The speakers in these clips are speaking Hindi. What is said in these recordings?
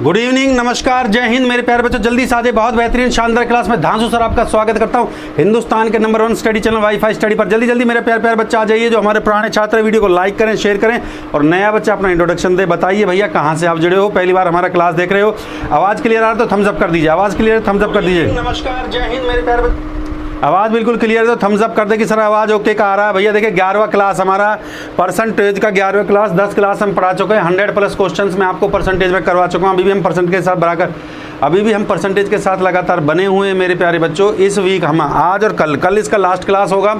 गुड इवनिंग, नमस्कार, जय हिंद मेरे प्यारे बच्चों। जल्दी से आजे बहुत बेहतरीन शानदार क्लास में धांसू सर आपका स्वागत करता हूं हिंदुस्तान के number 1 study channel wifi study पर। जल्दी जल्दी मेरे प्यारे बच्चा आ जाइए। जो हमारे पुराने छात्र हैं वीडियो को लाइक करें, शेयर करें और नया बच्चा अपना इंट्रोडक्शन दे। बताइए भैया कहाँ से आप जुड़े हो, पहली बार हमारा क्लास देख रहे हो। आवाज़ क्लियर आ रहा है तो थम्स अप कर दीजिए। आवाज़ क्लियर, थम्स अप कर दीजिए। नमस्कार, जय हिंद मेरे प्यारे बच्चों। आवाज़ बिल्कुल क्लियर है तो थम्स अप कर दे कि सर आवाज़ ओके का आ रहा है। भैया देखिए 11वां क्लास हमारा परसेंटेज का 11वां क्लास 10 क्लास हम पढ़ा चुके हैं। 100+ क्वेश्चंस में आपको परसेंटेज में करवा चुका हूँ। अभी भी हम परसेंटेज के साथ बढ़ाकर परसेंटेज के साथ लगातार बने हुए हैं मेरे प्यारे बच्चों। इस वीक हम आज और कल इसका लास्ट क्लास होगा।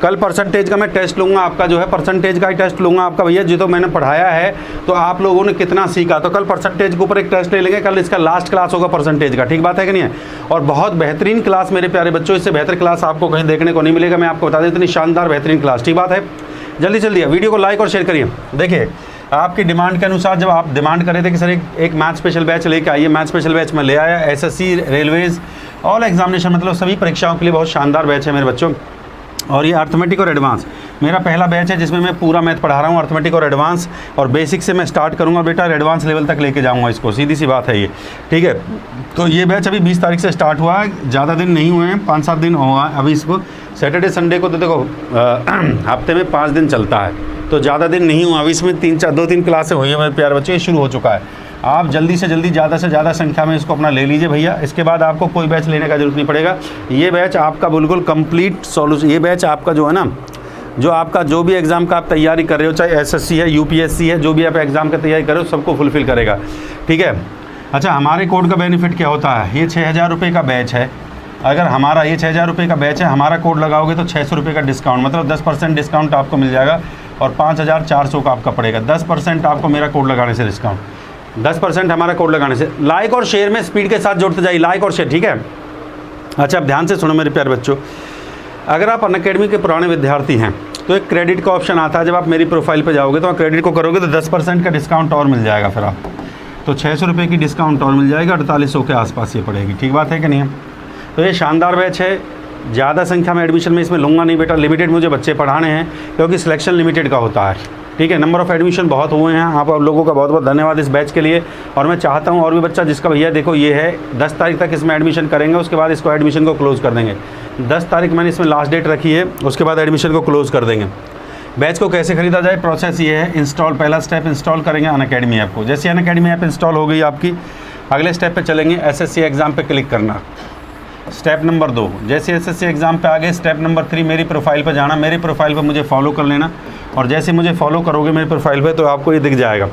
कल परसेंटेज का मैं टेस्ट लूँगा, आपका जो है परसेंटेज का ही टेस्ट लूँगा आपका। भैया जो तो मैंने पढ़ाया है तो आप लोगों ने कितना सीखा, तो कल परसेंटेज के ऊपर एक टेस्ट ले लेंगे। कल इसका लास्ट क्लास होगा परसेंटेज का, ठीक बात है कि नहीं है। और बहुत बेहतरीन क्लास मेरे प्यारे बच्चों, इससे बेहतर क्लास आपको कहीं देखने को नहीं मिलेगा। मैं आपको बता दें इतनी शानदार बेहतरीन क्लास, ठीक बात है। जल्दी जल्दी वीडियो को लाइक और शेयर करिए। देखिए आपकी डिमांड के अनुसार जब आप डिमांड कर रहे थे कि सर एक मैथ स्पेशल बैच लेके आइए, मैथ स्पेशल बैच में ले आया। एसएससी, रेलवेज, ऑल एग्जामिनेशन मतलब सभी परीक्षाओं के लिए बहुत शानदार बैच है मेरे बच्चों। और ये अर्थमेटिक और एडवांस मेरा पहला बैच है जिसमें मैं पूरा मैथ पढ़ा रहा हूँ। अर्थमेटिक और एडवांस, और बेसिक से मैं स्टार्ट करूँगा बेटा, एडवांस लेवल तक लेके जाऊँगा इसको। सीधी सी बात है ये, ठीक है। तो ये बैच अभी 20 तारीख से स्टार्ट हुआ है, ज़्यादा दिन नहीं हुए हैं, 5-7 दिन हुआ है अभी इसको। सैटरडे संडे को तो देखो हफ्ते में 5 दिन चलता है, तो ज़्यादा दिन नहीं हुआ अभी इसमें। 2-3 क्लासें हुई हैं मेरे प्यारे बच्चे, ये शुरू हो चुका है। आप जल्दी से जल्दी ज़्यादा से ज़्यादा संख्या में इसको अपना ले लीजिए भैया। इसके बाद आपको कोई बैच लेने का जरूरत नहीं पड़ेगा। ये बैच आपका बिल्कुल कंप्लीट सॉल्यूशन, ये बैच आपका जो है ना, जो आपका जो भी एग्ज़ाम का आप तैयारी कर रहे हो, चाहे एसएससी है, यूपीएससी है, जो भी आप एग्ज़ाम का तैयारी कर रहे हो सबको फुलफिल करेगा, ठीक है। अच्छा, हमारे कोड का बेनिफिट क्या होता है, ये 6000 रुपये का बैच है। अगर हमारा ये 6000 रुपये का बैच है, हमारा कोड लगाओगे तो 600 रुपये का डिस्काउंट, मतलब 10% डिस्काउंट आपको मिल जाएगा और 5400 का आपका पड़ेगा। 10% आपको मेरा कोड लगाने से डिस्काउंट, 10% हमारा कोड लगाने से। लाइक और शेयर में स्पीड के साथ जोड़ते जाइए, लाइक और शेयर, ठीक है। अच्छा, अब ध्यान से सुनो मेरे प्यारे बच्चों। अगर आप अनअकैडमी के पुराने विद्यार्थी हैं तो एक क्रेडिट का ऑप्शन आता है। जब आप मेरी प्रोफाइल पे जाओगे तो क्रेडिट को करोगे तो 10% का डिस्काउंट और मिल जाएगा। फिर आप तो 600 रुपये की डिस्काउंट और मिल जाएगा, 4800 के आसपास ये पड़ेगी, ठीक बात है कि नहीं। तो ये शानदार बैच है। ज़्यादा संख्या में एडमिशन में इसमें लूँगा नहीं बेटा, लिमिटेड मुझे बच्चे पढ़ाने हैं क्योंकि सिलेक्शन लिमिटेड का होता है, ठीक है। नंबर ऑफ़ एडमिशन बहुत हुए हैं। आप लोगों का बहुत बहुत धन्यवाद इस बैच के लिए। और मैं चाहता हूँ और भी बच्चा जिसका भैया देखो ये है 10 तारीख तक इसमें एडमिशन करेंगे, उसके बाद इसको एडमिशन को क्लोज़ कर देंगे। 10 तारीख मैंने इसमें लास्ट डेट रखी है, उसके बाद एडमिशन को क्लोज़ कर देंगे। बैच को कैसे खरीदा जाए, प्रोसेस ये है। इंस्टॉल, पहला स्टेप इंस्टॉल करेंगे अनअकैडमी ऐप को। जैसे अनअकैडमी ऐप इंस्टॉल हो गई आपकी, अगले स्टेप पे चलेंगे, एसएससी एग्ज़ाम पे क्लिक करना। स्टेप नंबर 2, जैसे एसएससी एग्ज़ाम पे आ गए, स्टेप नंबर 3 मेरी प्रोफाइल पे जाना। मेरी प्रोफाइल पे मुझे फॉलो कर लेना, और जैसे मुझे फॉलो करोगे मेरी प्रोफाइल पे तो आपको ये दिख जाएगा,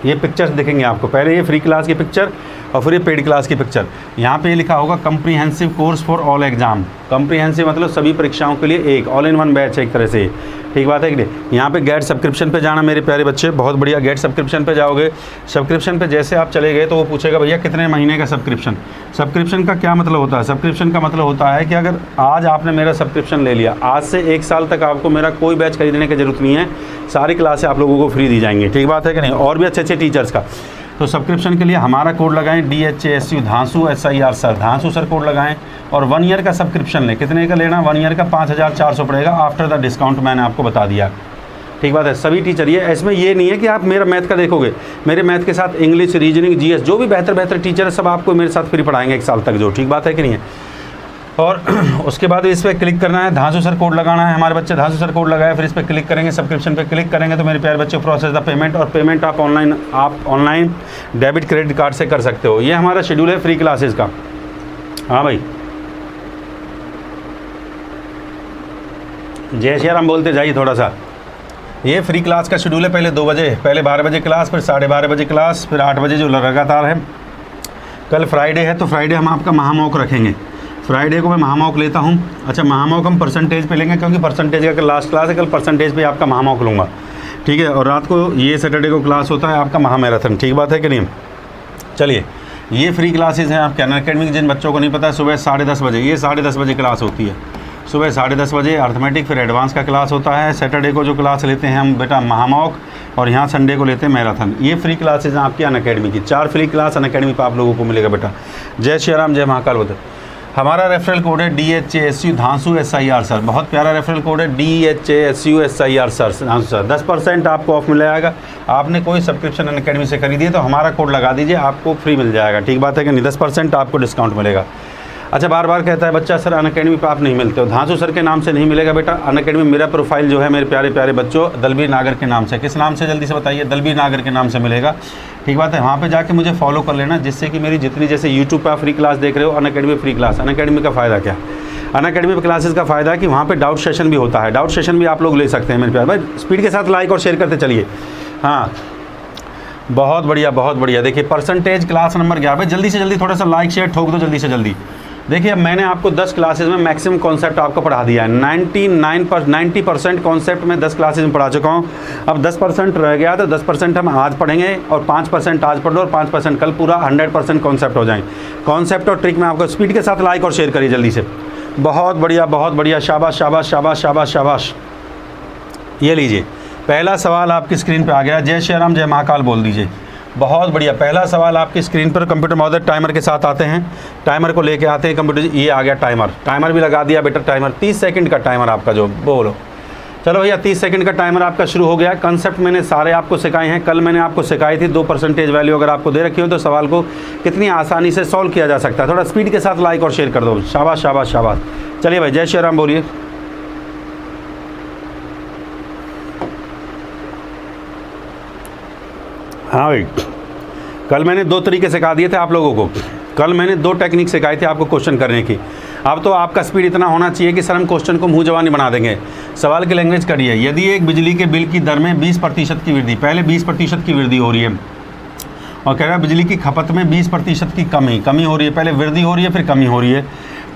ये पिक्चर्स दिखेंगे आपको। पहले ये फ्री क्लास की पिक्चर और फिर ये पेड क्लास की पिक्चर। यहाँ पे ये लिखा होगा comprehensive course for all exam. Comprehensive मतलब सभी परीक्षाओं के लिए एक ऑल इन वन बैच है एक तरह से, ठीक बात है कि नहीं। यहाँ पे गेट सब्सक्रिप्शन पे जाना मेरे प्यारे बच्चे, बहुत बढ़िया। गेट सब्सक्रिप्शन पे जाओगे, सब्सक्रिप्शन पे जैसे आप चले गए तो वो पूछेगा भैया कितने महीने का सब्सक्रिप्शन। सब्सक्रिप्शन का क्या मतलब होता है, सब्सक्रिप्शन का मतलब होता है कि अगर आज आपने मेरा सब्सक्रिप्शन ले लिया, आज से 1 साल तक आपको मेरा कोई बैच खरीदने की जरूरत नहीं है, सारी क्लासें आप लोगों को फ्री दी जाएंगी, ठीक बात है कि नहीं। और भी अच्छे अच्छे टीचर्स का। तो सब्सक्रिप्शन के लिए हमारा कोड लगाएं DHASU धांसू SIR सर, धांसू सर कोड लगाएं। और 1 ईयर का सब्सक्रिप्शन लें। कितने का लेना, 1 ईयर का 5400 पड़ेगा आफ्टर द डिस्काउंट, मैंने आपको बता दिया, ठीक बात है। सभी टीचर, ये इसमें ये नहीं है कि आप मेरा मैथ का देखोगे, मेरे मैथ के साथ इंग्लिश, रीजनिंग, GS जो भी बेहतर टीचर है सब आपको मेरे साथ फ्री पढ़ाएंगे 1 साल तक, जो ठीक बात है कि नहीं है। और उसके बाद इस पर क्लिक करना है, धांसू सर कोड लगाना है। हमारे बच्चे धांसू सर कोड लगाए, फिर इस पर क्लिक करेंगे, सब्सक्रिप्शन पे क्लिक करेंगे तो मेरे प्यारे बच्चे प्रोसेस द पेमेंट। और पेमेंट आप ऑनलाइन डेबिट क्रेडिट कार्ड से कर सकते हो। ये हमारा शेड्यूल है फ्री क्लासेस का। हाँ भाई, जय श्री राम बोलते जाइए थोड़ा सा। ये फ्री क्लास का शेड्यूल है। पहले 2 बजे, पहले 12 बजे क्लास, फिर 12:30 बजे क्लास, फिर 8 बजे जो लगातार है। कल फ्राइडे है तो फ्राइडे हम आपका महामौक रखेंगे। फ्राइडे को मैं महामौक लेता हूँ। अच्छा, महामौक हम परसेंटेज पे लेंगे क्योंकि परसेंटेज का कल लास्ट क्लास है, कल परसेंटेज पे आपका महामौक लूँगा, ठीक है। और रात को ये सैटरडे को क्लास होता है आपका महामैराथन, ठीक बात है कि नहीं। चलिए, ये फ्री क्लासेज हैं आपके अनअकैडमी। जिन बच्चों को नहीं पता, सुबह 10:30 बजे, ये 10:30 बजे क्लास होती है। सुबह 10:30 बजे अर्थमेटिक, फिर एडवांस का क्लास होता है। सैटरडे को जो क्लास लेते हैं हम बेटा महामौक, और यहाँ संडे को लेते हैं मैराथन। ये फ्री क्लासेज हैं आपकी अनअकैडमी की। 4 फ्री क्लास अनअकैडमी पर आप लोगों को मिलेगा बेटा। जय श्री राम, जय महाकाल। हमारा रेफरल कोड है DHASU धांसू SIR सर, बहुत प्यारा रेफरल कोड है DHASU SIR सर, धांसू सर। 10% आपको ऑफ मिल जाएगा। आपने कोई सब्सक्रिप्शन अनअकैडमी से खरीदी है तो हमारा कोड लगा दीजिए, आपको फ्री मिल जाएगा। ठीक बात है कि नहीं? 10% आपको डिस्काउंट मिलेगा। अच्छा, बार बार कहता है बच्चा सर अनअकैडमी पे आप नहीं मिलते हो। धांसू सर के नाम से नहीं मिलेगा बेटा। अनअकैडमी मेरा प्रोफाइल जो है मेरे प्यारे प्यारे बच्चों दलबीर नागर के नाम से, किस नाम से जल्दी से बताइए? दलबीर नागर के नाम से मिलेगा। ठीक बात है, वहाँ पे जाके मुझे फॉलो कर लेना, जिससे कि मेरी जितनी, जैसे यूट्यूब पे आप फ्री क्लास देख रहे हो, अनअकैडमी फ्री क्लास। अनअकैडमी का फ़ायदा क्या? अनअकैडमी पे क्लासेस का फ़ायदा है कि वहाँ पे डाउट सेशन भी होता है। डाउट सेशन भी आप लोग ले सकते हैं मेरे प्यारे भाई। स्पीड के साथ लाइक और शेयर करते चलिए। हाँ, बहुत बढ़िया, बहुत बढ़िया। देखिए परसेंटेज क्लास नंबर 11 भाई, जल्दी से जल्दी थोड़ा सा लाइक शेयर ठोक दो जल्दी से जल्दी। देखिए अब मैंने आपको 10 क्लासेस में मैक्सिमम कॉन्सेप्ट आपको पढ़ा दिया है। 90% कॉन्सेप्ट में 10 क्लासेस में पढ़ा चुका हूँ। अब 10% रह गया, तो 10% हम आज पढ़ेंगे और 5% आज पढ़ लो और 5% कल, पूरा 100% कॉन्सेप्ट हो जाएंगे। कॉन्सेप्ट और ट्रिक में आपको स्पीड के साथ लाइक और शेयर करिए जल्दी से। बहुत बढ़िया, बहुत बढ़िया, शाबाश शाबाश शाबाश शाबाश शाबाश। ये लीजिए, पहला सवाल आपकी स्क्रीन पर आ गया। जय श्री राम, जय महाकाल बोल दीजिए। बहुत बढ़िया, पहला सवाल आपकी स्क्रीन पर। कंप्यूटर महोदय टाइमर के साथ आते हैं, टाइमर को लेके आते हैं कंप्यूटर। ये आ गया टाइमर, टाइमर भी लगा दिया बेटा। टाइमर 30 सेकंड का टाइमर आपका, जो बोलो। चलो भैया, 30 सेकंड का टाइमर आपका शुरू हो गया। कंसेप्ट मैंने सारे आपको सिखाए हैं। कल मैंने आपको सिखाई थी 2% वैल्यू अगर आपको दे रखी हो तो सवाल को कितनी आसानी से सॉल्व किया जा सकता है। थोड़ा स्पीड के साथ लाइक और शेयर कर दो। शाबाश शाबाश शाबाश। चलिए भाई, जय श्री राम बोलिए। हाँ भाई, कल मैंने 2 तरीके सिखा दिए थे आप लोगों को। कल मैंने 2 टेक्निक सिखाई थी आपको क्वेश्चन करने की। अब तो आपका स्पीड इतना होना चाहिए कि सर हम क्वेश्चन को मुंह जवानी बना देंगे। सवाल की लैंग्वेज करिए। यदि एक बिजली के बिल की दर में 20% की वृद्धि, पहले 20% की वृद्धि हो रही है और कह रहा है बिजली की खपत में 20% की कमी हो रही है। पहले वृद्धि हो रही है फिर कमी हो रही है,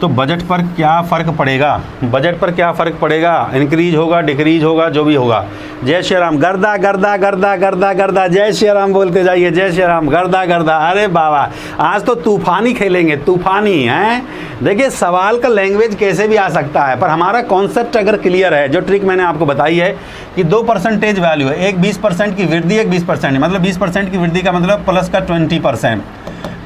तो बजट पर क्या फ़र्क पड़ेगा? बजट पर क्या फ़र्क पड़ेगा? इंक्रीज होगा, डिक्रीज होगा, जो भी होगा। जय श्री राम। गर्दा गर्दा गर्दा गर्दा गर्दा, जय श्री राम बोलते जाइए। जय श्री राम। गर्दा गर्दा, अरे बाबा आज तो तूफानी खेलेंगे, तूफानी हैं। देखिए सवाल का लैंग्वेज कैसे भी आ सकता है, पर हमारा कॉन्सेप्ट अगर क्लियर है, जो ट्रिक मैंने आपको बताई है कि 2% वैल्यू है, एक 20% की वृद्धि, एक 20%, मतलब 20% की वृद्धि का मतलब प्लस का 20%,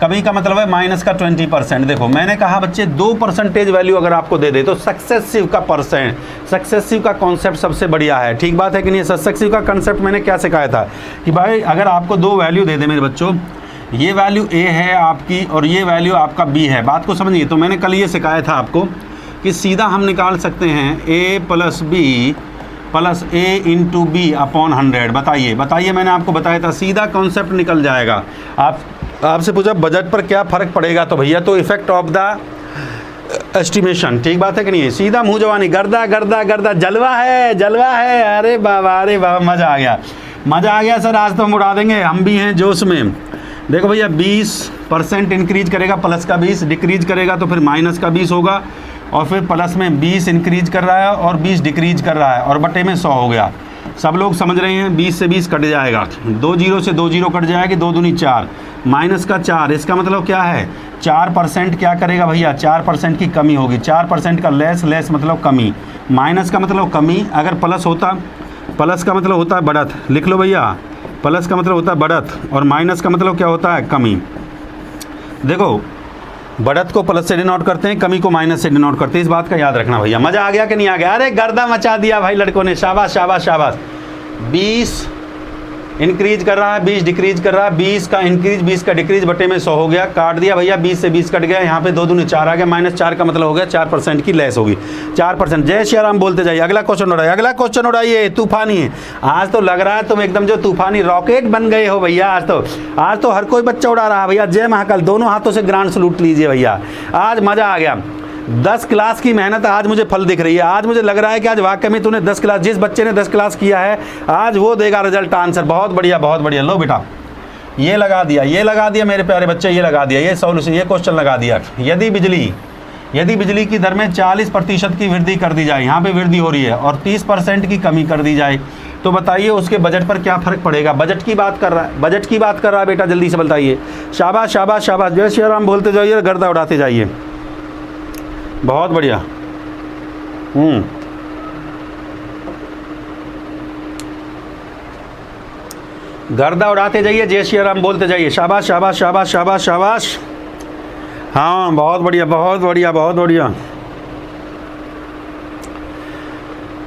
कमी का मतलब है माइनस का 20%। देखो मैंने कहा बच्चे 2% वैल्यू अगर आपको दे दे तो सक्सेसिव का परसेंट, सक्सेसिव का कॉन्सेप्ट सबसे बढ़िया है। ठीक बात है कि नहीं? सक्सेसिव का कॉन्सेप्ट मैंने क्या सिखाया था कि भाई अगर आपको 2 वैल्यू दे दे मेरे बच्चों, ये वैल्यू A है आपकी और ये वैल्यू आपका B है। बात को समझिए। तो मैंने कल ये सिखाया था आपको कि सीधा हम निकाल सकते हैं A + B + A × B upon 100। बताइए, मैंने आपको बताया था, सीधा कॉन्सेप्ट निकल जाएगा। आपसे पूछा बजट पर क्या फ़र्क पड़ेगा, तो भैया तो इफेक्ट ऑफ द एस्टिमेशन। ठीक बात है कि नहीं? सीधा मुँह जवानी, गर्दा गर्दा गर्दा, जलवा है जलवा है। अरे बाबा मज़ा आ गया, मज़ा आ गया सर। आज तो हम उड़ा देंगे, हम भी हैं जोश में। देखो भैया 20% इंक्रीज करेगा, प्लस का 20, डिक्रीज करेगा तो फिर माइनस का 20 होगा, और फिर प्लस में 20 इंक्रीज कर रहा है और 20 डिक्रीज कर रहा है, और बटे में 100 हो गया। सब लोग समझ रहे हैं? 20 से 20 कट जाएगा, 2 जीरो से 2 जीरो कट जाएगी, 2 दूनी 4, माइनस का 4। इसका मतलब क्या है? 4% क्या करेगा भैया? 4% की कमी होगी। 4% का लेस मतलब कमी, माइनस का मतलब कमी। अगर प्लस होता, प्लस का मतलब होता है बढ़त, लिख लो भैया। प्लस का मतलब होता है बढ़त और माइनस का मतलब क्या होता है? कमी। देखो बढ़त को प्लस से डिनोट करते हैं, कमी को माइनस से डिनोट करते हैं। इस बात का याद रखना भैया। मज़ा आ गया कि नहीं आ गया? अरे गर्दा मचा दिया भाई लड़कों ने, शाबाश शाबाश शाबाश। 20 इंक्रीज कर रहा है, 20 डिक्रीज कर रहा है, 20 का इंक्रीज 20 का डिक्रीज, बटे में 100 हो गया। काट दिया भैया, 20 से 20 कट गया, यहाँ पे 2 दूनी 4 आ गया, -4 का मतलब हो गया 4% की लेस होगी। 4%। जय श्री राम बोलते जाइए। अगला क्वेश्चन उड़ाइए, अगला क्वेश्चन उड़ाइए। तूफानी है आज तो, लग रहा है तुम एकदम जो तूफानी रॉकेट बन गए हो भैया। आज तो हर कोई बच्चा उड़ा रहा है भैया। जय महाकाल, दोनों हाथों से ग्रांड सलूट लीजिए भैया। आज मज़ा आ गया। 10 क्लास की मेहनत आज मुझे फल दिख रही है। आज मुझे लग रहा है कि आज वाकई में तूने 10 क्लास, जिस बच्चे ने 10 क्लास किया है आज वो देगा रिजल्ट आंसर। बहुत बढ़िया, बहुत बढ़िया। लो बेटा ये लगा दिया मेरे प्यारे बच्चे, ये लगा दिया, ये सॉल्यूशन, ये क्वेश्चन लगा दिया। यदि बिजली की दर में 40% की वृद्धि कर दी जाए, यहाँ पे वृद्धि हो रही है, और 30% की कमी कर दी जाए, तो बताइए उसके बजट पर क्या फ़र्क पड़ेगा? बजट की बात कर रहा है बेटा, जल्दी से बताइए। शाबाश शाबाश शाबाश। जय श्री राम बोलते जाइए, गर्दा उड़ाते जाइए। बहुत बढ़िया। गर्दा उड़ाते जाइए, जय श्री राम बोलते जाइए। शाबाश शाबाश शाबाश शाबाश शाबाश। हाँ बहुत बढ़िया बहुत बढ़िया बहुत बढ़िया।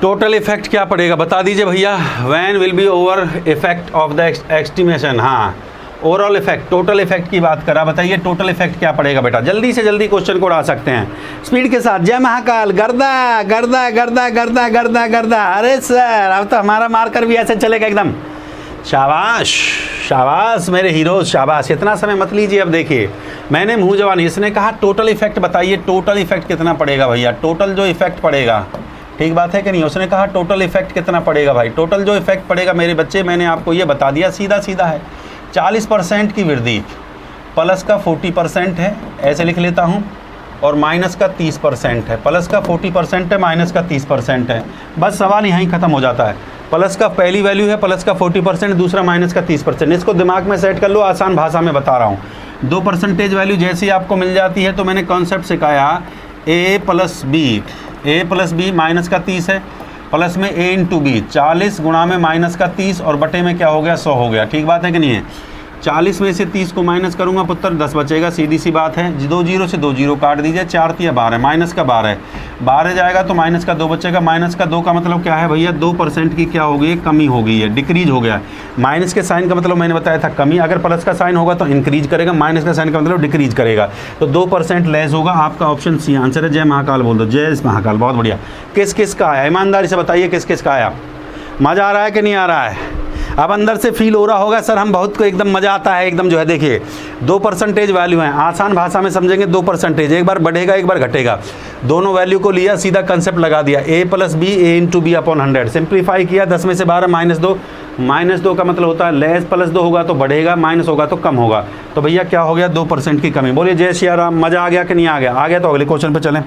टोटल इफेक्ट क्या पड़ेगा बता दीजिए भैया। When will be over effect of the estimation. हाँ ओवरऑल इफेक्ट, टोटल इफेक्ट की बात करा, बताइए टोटल इफेक्ट क्या पड़ेगा बेटा। जल्दी से जल्दी क्वेश्चन को उड़ा सकते हैं स्पीड के साथ। जय महाकाल। गर्दा गर्दा गर्दा गर्दा गर्दा गर्दा। अरे सर अब तो हमारा मार्कर भी ऐसे चलेगा एकदम। शाबाश शाबाश मेरे हीरोज शाबाश। इतना समय मत लीजिए। अब देखिए मैंने मुँह जवानी, इसने कहा टोटल इफेक्ट बताइए, टोटल इफेक्ट कितना पड़ेगा भैया। टोटल जो इफेक्ट पड़ेगा, ठीक बात है कि नहीं। उसने कहा टोटल इफेक्ट कितना पड़ेगा भाई। टोटल जो इफेक्ट पड़ेगा मेरे बच्चे, मैंने आपको ये बता दिया, सीधा सीधा है। 40% की वृद्धि प्लस का 40% है, ऐसे लिख लेता हूँ, और माइनस का 30% है। प्लस का 40% है, माइनस का 30% है। बस सवाल यहीं ख़त्म हो जाता है। प्लस का पहली वैल्यू है प्लस का 40%, दूसरा माइनस का 30%। इसको दिमाग में सेट कर लो, आसान भाषा में बता रहा हूँ। 2% वैल्यू जैसे ही आपको मिल जाती है तो मैंने कॉन्सेप्ट सिखाया a प्लस बी माइनस का 30 है, प्लस में a इंटू बी 40 गुणा में माइनस का 30 और बटे में क्या हो गया 100 हो गया। ठीक बात है कि नहीं है। 40 में से 30 को माइनस करूंगा पुत्र 10 बचेगा, सीधी सी बात है। 2 जीरो से 2 जीरो काट दीजिए, 4 तिया 12, माइनस का 12 जाएगा तो माइनस का 2 बचेगा। माइनस का 2 का मतलब क्या है भैया, 2% की क्या हो गई है, कमी हो गई है, डिक्रीज हो गया। माइनस के साइन का मतलब मैंने बताया था कमी, अगर प्लस का साइन होगा तो इंक्रीज करेगा, माइनस का साइन का मतलब डिक्रीज करेगा। तो 2% लेस होगा। आपका ऑप्शन सी आंसर है। जय महाकाल बोल दो, जय महाकाल। बहुत बढ़िया। किस किस का आया, ईमानदारी से बताइए किस किस का आया। मज़ा आ रहा है कि नहीं आ रहा है। अब अंदर से फील हो रहा होगा सर हम बहुत को एकदम मज़ा आता है एकदम जो है। देखिए 2% वैल्यू है, आसान भाषा में समझेंगे 2%, एक बार बढ़ेगा एक बार घटेगा। दोनों वैल्यू को लिया, सीधा कंसेप्ट लगा दिया, a plus B A into B upon 100। Simplify किया, 10 में से 12 माइनस 2 का मतलब होता है लेस, प्लस 2 होगा तो बढ़ेगा, माइनस होगा तो कम होगा। तो भैया क्या हो गया 2% की कमी। बोलिए जय श्री राम। मज़ा आ गया कि नहीं आ गया। आ गया तो अगले क्वेश्चन पर चलें।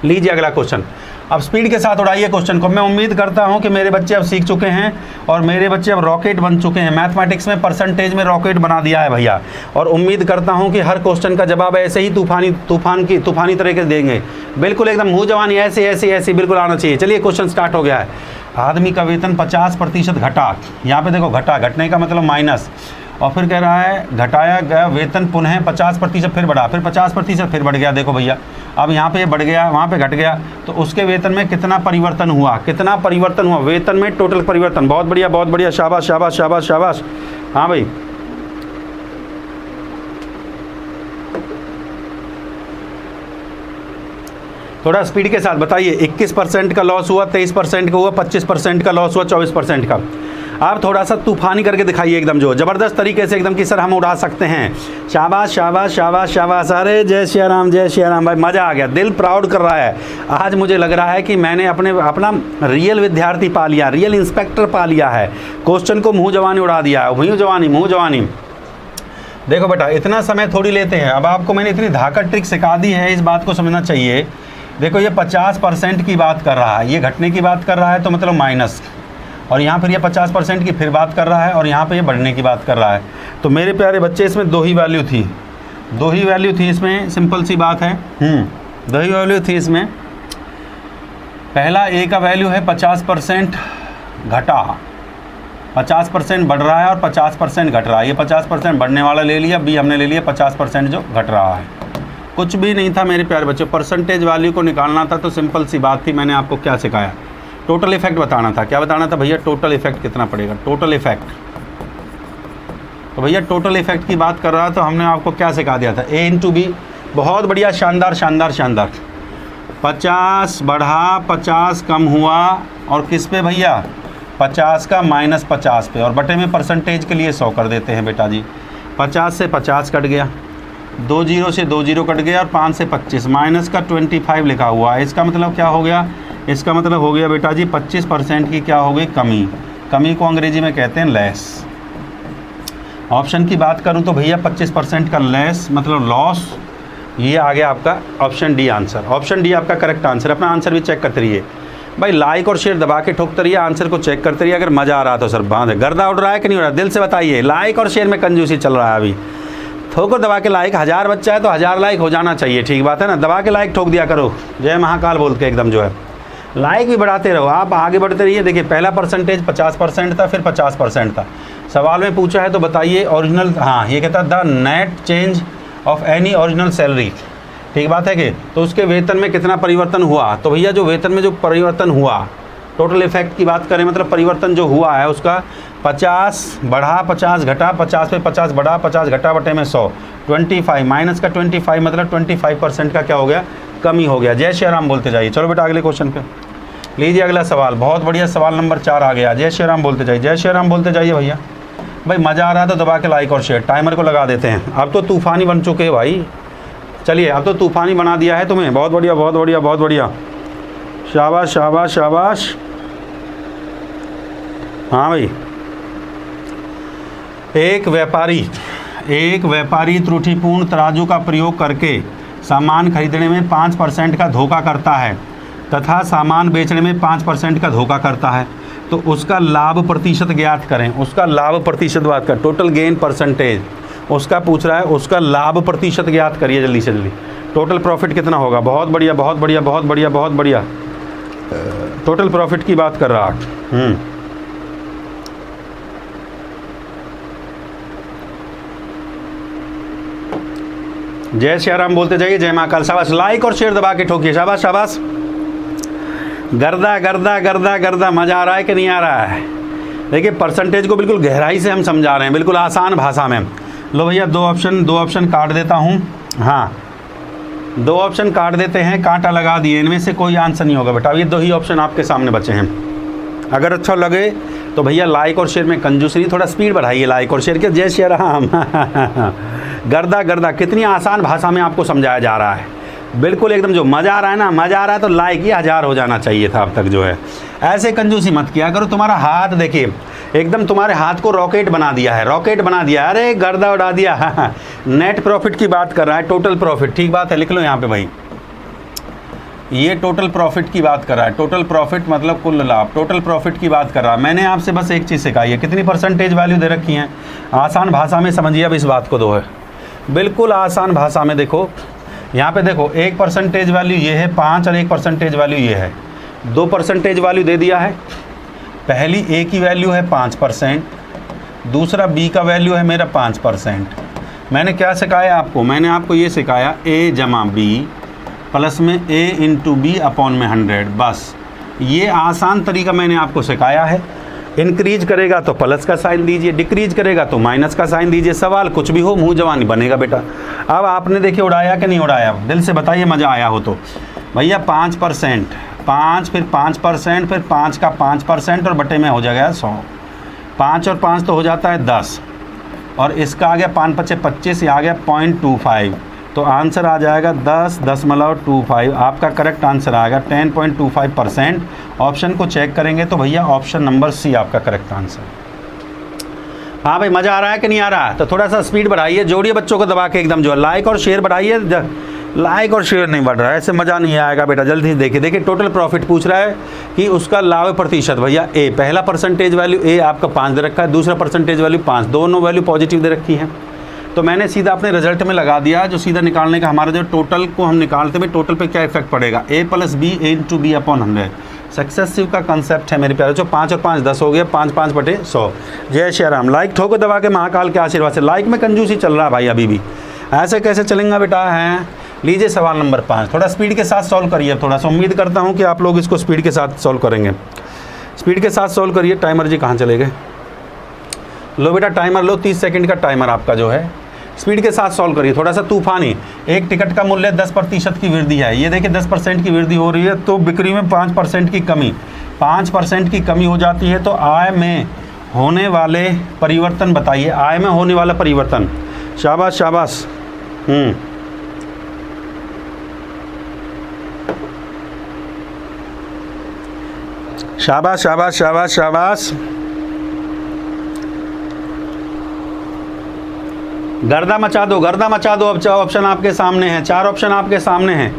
लीजिए अगला क्वेश्चन। अब स्पीड के साथ उड़ाइए क्वेश्चन को। मैं उम्मीद करता हूं कि मेरे बच्चे अब सीख चुके हैं और मेरे बच्चे अब रॉकेट बन चुके हैं। मैथमेटिक्स में परसेंटेज में रॉकेट बना दिया है भैया। और उम्मीद करता हूं कि हर क्वेश्चन का जवाब ऐसे ही तूफानी तरीके से देंगे। बिल्कुल एकदम मुँह जवानी ऐसे बिल्कुल आना चाहिए। चलिए क्वेश्चन स्टार्ट हो गया है। आदमी का वेतन 50% घटा। यहाँ पे देखो घटा, घटने का मतलब माइनस, और फिर कह रहा है घटाया गया वेतन पुनः 50% फिर बढ़ा, फिर 50% फिर बढ़ गया। देखो भैया अब यहाँ पे बढ़ गया, वहाँ पे घट गया, तो उसके वेतन में कितना परिवर्तन हुआ, कितना परिवर्तन हुआ वेतन में, टोटल परिवर्तन। बहुत बढ़िया बहुत बढ़िया, शाबाश शाबाश शाबाश शाबाश। हाँ भाई थोड़ा स्पीड के साथ बताइए। 21% का लॉस हुआ, 23% का हुआ, 25% का लॉस हुआ, 24% का। आप थोड़ा सा तूफानी करके दिखाइए एकदम जो ज़बरदस्त तरीके से एकदम कि सर हम उड़ा सकते हैं। शाबाश शाबाश शाबाश शाबाश। अरे जय श्री राम भाई, मज़ा आ गया, दिल प्राउड कर रहा है। आज मुझे लग रहा है कि मैंने अपना रियल विद्यार्थी पा लिया, रियल इंस्पेक्टर पा लिया है। क्वेश्चन को मुँह जवानी उड़ा दिया है, मुँह जवानी। देखो बेटा इतना समय थोड़ी लेते हैं। अब आपको मैंने इतनी धाकड़ ट्रिक सिखा दी है, इस बात को समझना चाहिए। देखो ये 50% की बात कर रहा है, ये घटने की बात कर रहा है तो मतलब माइनस, और यहाँ फिर ये 50% की फिर बात कर रहा है और यहाँ पे ये बढ़ने की बात कर रहा है। तो मेरे प्यारे बच्चे इसमें दो ही वैल्यू थी इसमें, सिंपल सी बात है। दो ही वैल्यू थी इसमें। पहला ए का वैल्यू है 50% घटा, 50% बढ़ रहा है और 50% घट रहा है। ये 50% बढ़ने वाला ले लिया, बी हमने ले लिया 50% जो घट रहा है। कुछ भी नहीं था मेरे प्यारे बच्चों, परसेंटेज वैल्यू को निकालना था। तो सिंपल सी बात थी, मैंने आपको क्या सिखाया, टोटल इफेक्ट बताना था। क्या बताना था भैया, टोटल इफेक्ट कितना पड़ेगा, टोटल इफेक्ट। तो भैया टोटल इफेक्ट की बात कर रहा है तो हमने आपको क्या सिखा दिया था, ए इंटू बी। बहुत बढ़िया, शानदार शानदार शानदार। 50 बढ़ा, 50 कम हुआ, और किस पे भैया 50 का माइनस 50 पे, और बटे में परसेंटेज के लिए 100 कर देते हैं बेटा जी। 50 से 50 कट गया, 2 जीरो से 2 जीरो कट गया, और 5 से 25, माइनस का 25 लिखा हुआ है। इसका मतलब क्या हो गया, इसका मतलब हो गया बेटा जी 25% की क्या हो गई, कमी। कमी को अंग्रेजी में कहते हैं लेस। ऑप्शन की बात करूं तो भैया 25% का लेस मतलब लॉस। ये आ गया आपका option D answer. Option D आपका करेक्ट आंसर। अपना आंसर भी चेक करते रहिए भाई, लाइक और शेयर दबा के ठोकते रहिए, आंसर को चेक करते रहिए। अगर मज़ा आ रहा तो सर बांध, गर्दा उड़ रहा है कि नहीं उड़ रहा, दिल से बताइए। लाइक और शेयर में कंजूसी चल रहा है अभी। ठोको दबा के लाइक, 1000 बच्चा है तो 1000 लाइक हो जाना चाहिए, ठीक बात है ना। दबा के लाइक ठोक दिया करो, जय महाकाल बोल के एकदम जो है। लाइक भी बढ़ाते रहो, आप आगे बढ़ते रहिए। देखिए पहला परसेंटेज 50% था, फिर 50% था। सवाल में पूछा है तो बताइए ओरिजिनल। हाँ ये कहता the net change of any original salary, ठीक बात है कि, तो उसके वेतन में कितना परिवर्तन हुआ। तो भैया जो वेतन में जो परिवर्तन हुआ, टोटल इफेक्ट की बात करें, मतलब परिवर्तन जो हुआ है उसका 50 बढ़ा 50 घटा, 50 पे 50 बढ़ा 50 घटा बटे में 100, 25 माइनस का 25 मतलब 25% का क्या हो गया, कमी हो गया। जय श्री राम बोलते जाइए। चलो बेटा अगले क्वेश्चन पे लीजिए अगला सवाल, बहुत बढ़िया सवाल नंबर 4 आ गया। जय श्री राम बोलते जाइए, जय श्री राम बोलते जाइए भैया। भाई मज़ा आ रहा है तो दबा के लाइक और शेयर, टाइमर को लगा देते हैं। अब तो तूफ़ानी बन चुके हैं भाई, चलिए अब तो तूफ़ानी बना दिया है तुम्हें, बहुत बढ़िया बहुत बढ़िया बहुत बढ़िया, शाबाश शाबाश शाबाश। हाँ भाई, एक व्यापारी त्रुटिपूर्ण तराजू का प्रयोग करके सामान खरीदने में 5% का धोखा करता है तथा सामान बेचने में 5% का धोखा करता है, तो उसका लाभ प्रतिशत ज्ञात करें। उसका लाभ प्रतिशत बात कर, टोटल गेन परसेंटेज उसका पूछ रहा है, उसका लाभ प्रतिशत ज्ञात करिए जल्दी से जल्दी। टोटल प्रॉफिट कितना होगा, बहुत बढ़िया बहुत बढ़िया बहुत बढ़िया बहुत बढ़िया, टोटल प्रॉफिट की बात कर रहा। जय श्री राम बोलते जाइए, जय महाकाल। शाबाश, लाइक और शेयर दबा के ठोकिए, शाबाश शाबाश। गर्दा गर्दा गर्दा गर्दा, मज़ा आ रहा है कि नहीं आ रहा है। देखिए परसेंटेज को बिल्कुल गहराई से हम समझा रहे हैं, बिल्कुल आसान भाषा में। लो भैया दो ऑप्शन काट देता हूँ। हाँ 2 ऑप्शन काट देते हैं, कांटा लगा दिए, इनमें से कोई आंसर नहीं होगा बेटा। ये 2 ही ऑप्शन आपके सामने बचे हैं। अगर अच्छा लगे तो भैया लाइक और शेयर में कंजूसी नहीं, थोड़ा स्पीड बढ़ाइए लाइक और शेयर के। जय श्री राम। गर्दा गर्दा, कितनी आसान भाषा में आपको समझाया जा रहा है, बिल्कुल एकदम जो मज़ा आ रहा है ना, मज़ा आ रहा है तो लाइक ही 1000 हो जाना चाहिए था अब तक जो है। ऐसे कंजूसी मत किया करो। तुम्हारा हाथ देखिए एकदम, तुम्हारे हाथ को रॉकेट बना दिया है, रॉकेट बना दिया, अरे गर्दा उड़ा दिया। नेट प्रॉफिट की बात कर रहा है, टोटल प्रॉफिट, ठीक बात है, लिख लो यहाँ पे भाई। ये टोटल प्रॉफिट की बात कर रहा है, टोटल प्रॉफिट मतलब कुल लाभ, टोटल प्रॉफिट की बात कर रहा है। मैंने आपसे बस एक चीज़ सिखाई है, कितनी परसेंटेज वैल्यू दे रखी है, आसान भाषा में समझिए। अब इस बात को दो है, बिल्कुल आसान भाषा में। देखो यहाँ पे देखो, एक परसेंटेज वैल्यू ये है 5 और एक परसेंटेज वैल्यू ये है, 2 परसेंटेज वैल्यू दे दिया है। पहली ए की वैल्यू है 5%, दूसरा बी का वैल्यू है मेरा 5%। मैंने क्या सिखाया आपको, मैंने आपको ये सिखाया ए जमा बी प्लस में ए इंटू बी अपॉन में 100, बस ये आसान तरीका मैंने आपको सिखाया है। इंक्रीज करेगा तो प्लस का साइन दीजिए, डिक्रीज करेगा तो माइनस का साइन दीजिए, सवाल कुछ भी हो मुंह जवानी बनेगा बेटा। अब आपने देखिए उड़ाया कि नहीं उड़ाया, दिल से बताइए मज़ा आया हो तो। भैया 5%, 5 फिर 5% फिर 5 का 5% और बटे में हो जाएगा 100, 5 और 5 तो हो जाता है 10, और इसका आ गया 5 पचे 25, ये आ गया 0.25, तो आंसर आ जाएगा 10.25। आपका करेक्ट आंसर आएगा 10.25%। ऑप्शन को चेक करेंगे तो भैया ऑप्शन नंबर सी आपका करेक्ट आंसर। हाँ भाई मज़ा आ रहा है कि नहीं आ रहा है, तो थोड़ा सा स्पीड बढ़ाइए, जोड़िए बच्चों को दबा के एकदम, जो लाइक और शेयर बढ़ाइए। लाइक और शेयर नहीं बढ़ रहा है, ऐसे मज़ा नहीं आएगा बेटा। जल्दी देखिए देखिए, टोटल प्रॉफिट पूछ रहा है कि उसका लाभ प्रतिशत। भैया ए पहला परसेंटेज वैल्यू ए आपका 5 दे रखा है, दूसरा परसेंटेज वैल्यू 5, दोनों वैल्यू पॉजिटिव दे रखी है, तो मैंने सीधा अपने रिजल्ट में लगा दिया। जो सीधा निकालने का हमारा जो टोटल को हम निकालते हैं, टोटल पे क्या इफेक्ट पड़ेगा, ए plus B A into B upon 100। Successive का कंसेप्ट है मेरे प्यारे, जो 5 और 5 10 हो गया, 5 5 बटे 100। जय श्री राम। लाइक ठोको दबा के महाकाल के आशीर्वाद से। लाइक में कंजूसी चल रहा है भाई अभी भी, ऐसे कैसे चलेंगे बेटा हैं। लीजिए सवाल नंबर 5, थोड़ा स्पीड के साथ सॉल्व करिए। थोड़ा सा उम्मीद करता हूँ कि आप लोग इसको स्पीड के साथ सॉल्व करेंगे, स्पीड के साथ सॉल्व करिए। टाइमर जी कहाँ चले गए, लो बेटा टाइमर लो, 30 सेकंड का टाइमर आपका जो है, स्पीड के साथ सॉल्व करिए। थोड़ा सा तूफानी। एक टिकट का मूल्य 10% की वृद्धि है, ये देखिए 10% की वृद्धि हो रही है, तो बिक्री में 5% की कमी, 5% की कमी हो जाती है, तो आय में होने वाले परिवर्तन बताइए, आय में होने वाला परिवर्तन। शाबाश शाबाश। शाबाश शाबाश शाबाश शाबाश। गर्दा मचा दो, गर्दा मचा दो। अब ऑप्शन आपके सामने हैं, 4 ऑप्शन आपके सामने हैं,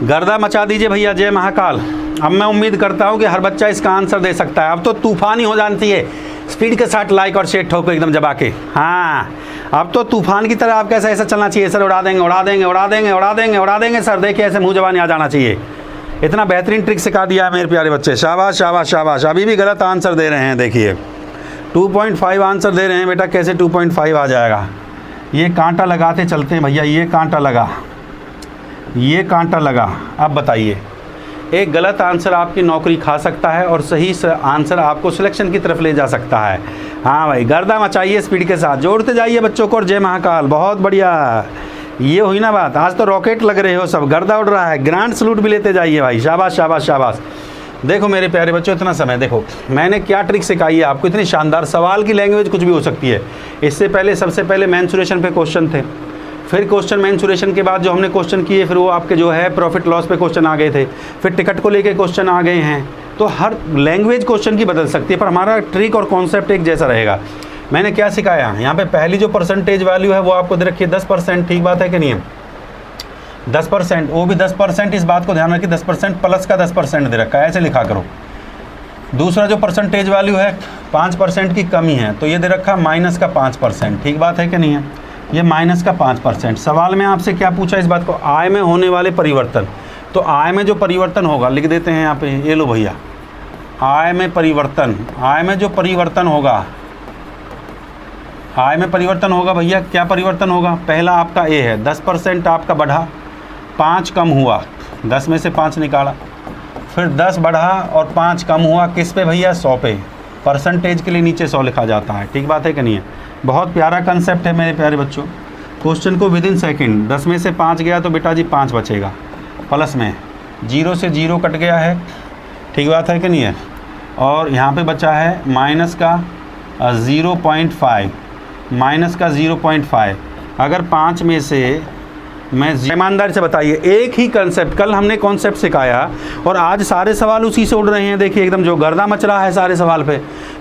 गर्दा मचा दीजिए भैया। जय महाकाल। अब मैं उम्मीद करता हूं कि हर बच्चा इसका आंसर दे सकता है। अब तो तूफान ही हो जानती है, स्पीड के साथ लाइक और शेयर ठोको एकदम जबा के। हाँ अब तो तूफान की तरह आपका ऐसा चलना चाहिए सर, उड़ा देंगे उड़ा देंगे उड़ा देंगे उड़ा देंगे उड़ा देंगे सर, देखिए ऐसे मुँह जबानी आ जाना चाहिए। इतना बेहतरीन ट्रिक सिखा दिया है मेरे प्यारे बच्चे, शाबाश शाबाश शाबाश। अभी भी गलत आंसर दे रहे हैं, देखिए 2.5 आंसर दे रहे हैं बेटा, कैसे 2.5 आ जाएगा। ये कांटा लगाते चलते हैं भैया, ये कांटा लगा, ये कांटा लगा। अब बताइए, एक गलत आंसर आपकी नौकरी खा सकता है और सही आंसर आपको सिलेक्शन की तरफ ले जा सकता है। हाँ भाई, गर्दा मचाइए स्पीड के साथ, जोड़ते जाइए बच्चों को। और जय महाकाल, बहुत बढ़िया, ये हुई ना बात। आज तो रॉकेट लग रहे हो सब, गर्दा उड़ रहा है। ग्रांड सलूट भी लेते जाइए भाई, शाबाश शाबाश शाबाश। देखो मेरे प्यारे बच्चों, इतना समय देखो मैंने क्या ट्रिक सिखाई है आपको, इतनी शानदार। सवाल की लैंग्वेज कुछ भी हो सकती है। इससे पहले सबसे पहले मेंसुरेशन पे क्वेश्चन थे, फिर क्वेश्चन मेंसुरेशन के बाद जो हमने क्वेश्चन किए, फिर वो आपके जो है प्रॉफिट लॉस पे क्वेश्चन आ गए थे, फिर टिकट को लेके क्वेश्चन आ गए हैं। तो हर लैंग्वेज क्वेश्चन की बदल सकती है, पर हमारा ट्रिक और कॉन्सेप्ट एक जैसा रहेगा। मैंने क्या सिखाया, यहाँ पे पहली जो परसेंटेज वैल्यू है वो आपको दे रखी है 10%, ठीक बात है कि नहीं है? 10%, वो भी 10%, इस बात को ध्यान रखिए 10% प्लस का 10% दे रखा है, ऐसे लिखा करो। दूसरा जो परसेंटेज वैल्यू है 5% की कमी है, तो ये दे रखा माइनस का 5%, ठीक बात है कि नहीं है? ये माइनस का 5%। सवाल में आपसे क्या पूछा इस बात को, आय में होने वाले परिवर्तन। तो आय में जो परिवर्तन होगा, लिख देते हैं यहाँ पे, ये लो भैया, आय में परिवर्तन, आय में जो परिवर्तन होगा, आय में परिवर्तन होगा भैया, क्या परिवर्तन होगा? पहला आपका ए है, 10% आपका बढ़ा, 5 कम हुआ, 10 में से 5 निकाला, फिर 10 बढ़ा और 5 कम हुआ, किस पे भैया? 100 पे। परसेंटेज के लिए नीचे 100 लिखा जाता है, ठीक बात है कि नहीं है? बहुत प्यारा कंसेप्ट है मेरे प्यारे बच्चों। क्वेश्चन को विद इन सेकेंड, 10 में से 5 गया तो बेटा जी 5 बचेगा, प्लस में 0 से 0 कट गया है, ठीक बात है कि नहीं है? और यहाँ पे बचा है माइनस का 0.5, माइनस का 0.5। अगर 5 में से मैं, ईमानदारी से बताइए, एक ही कंसेप्ट, कल हमने कॉन्सेप्ट सिखाया और आज सारे सवाल उसी से उड़ रहे हैं। देखिए एकदम जो गर्दा मच रहा है सारे सवाल पे।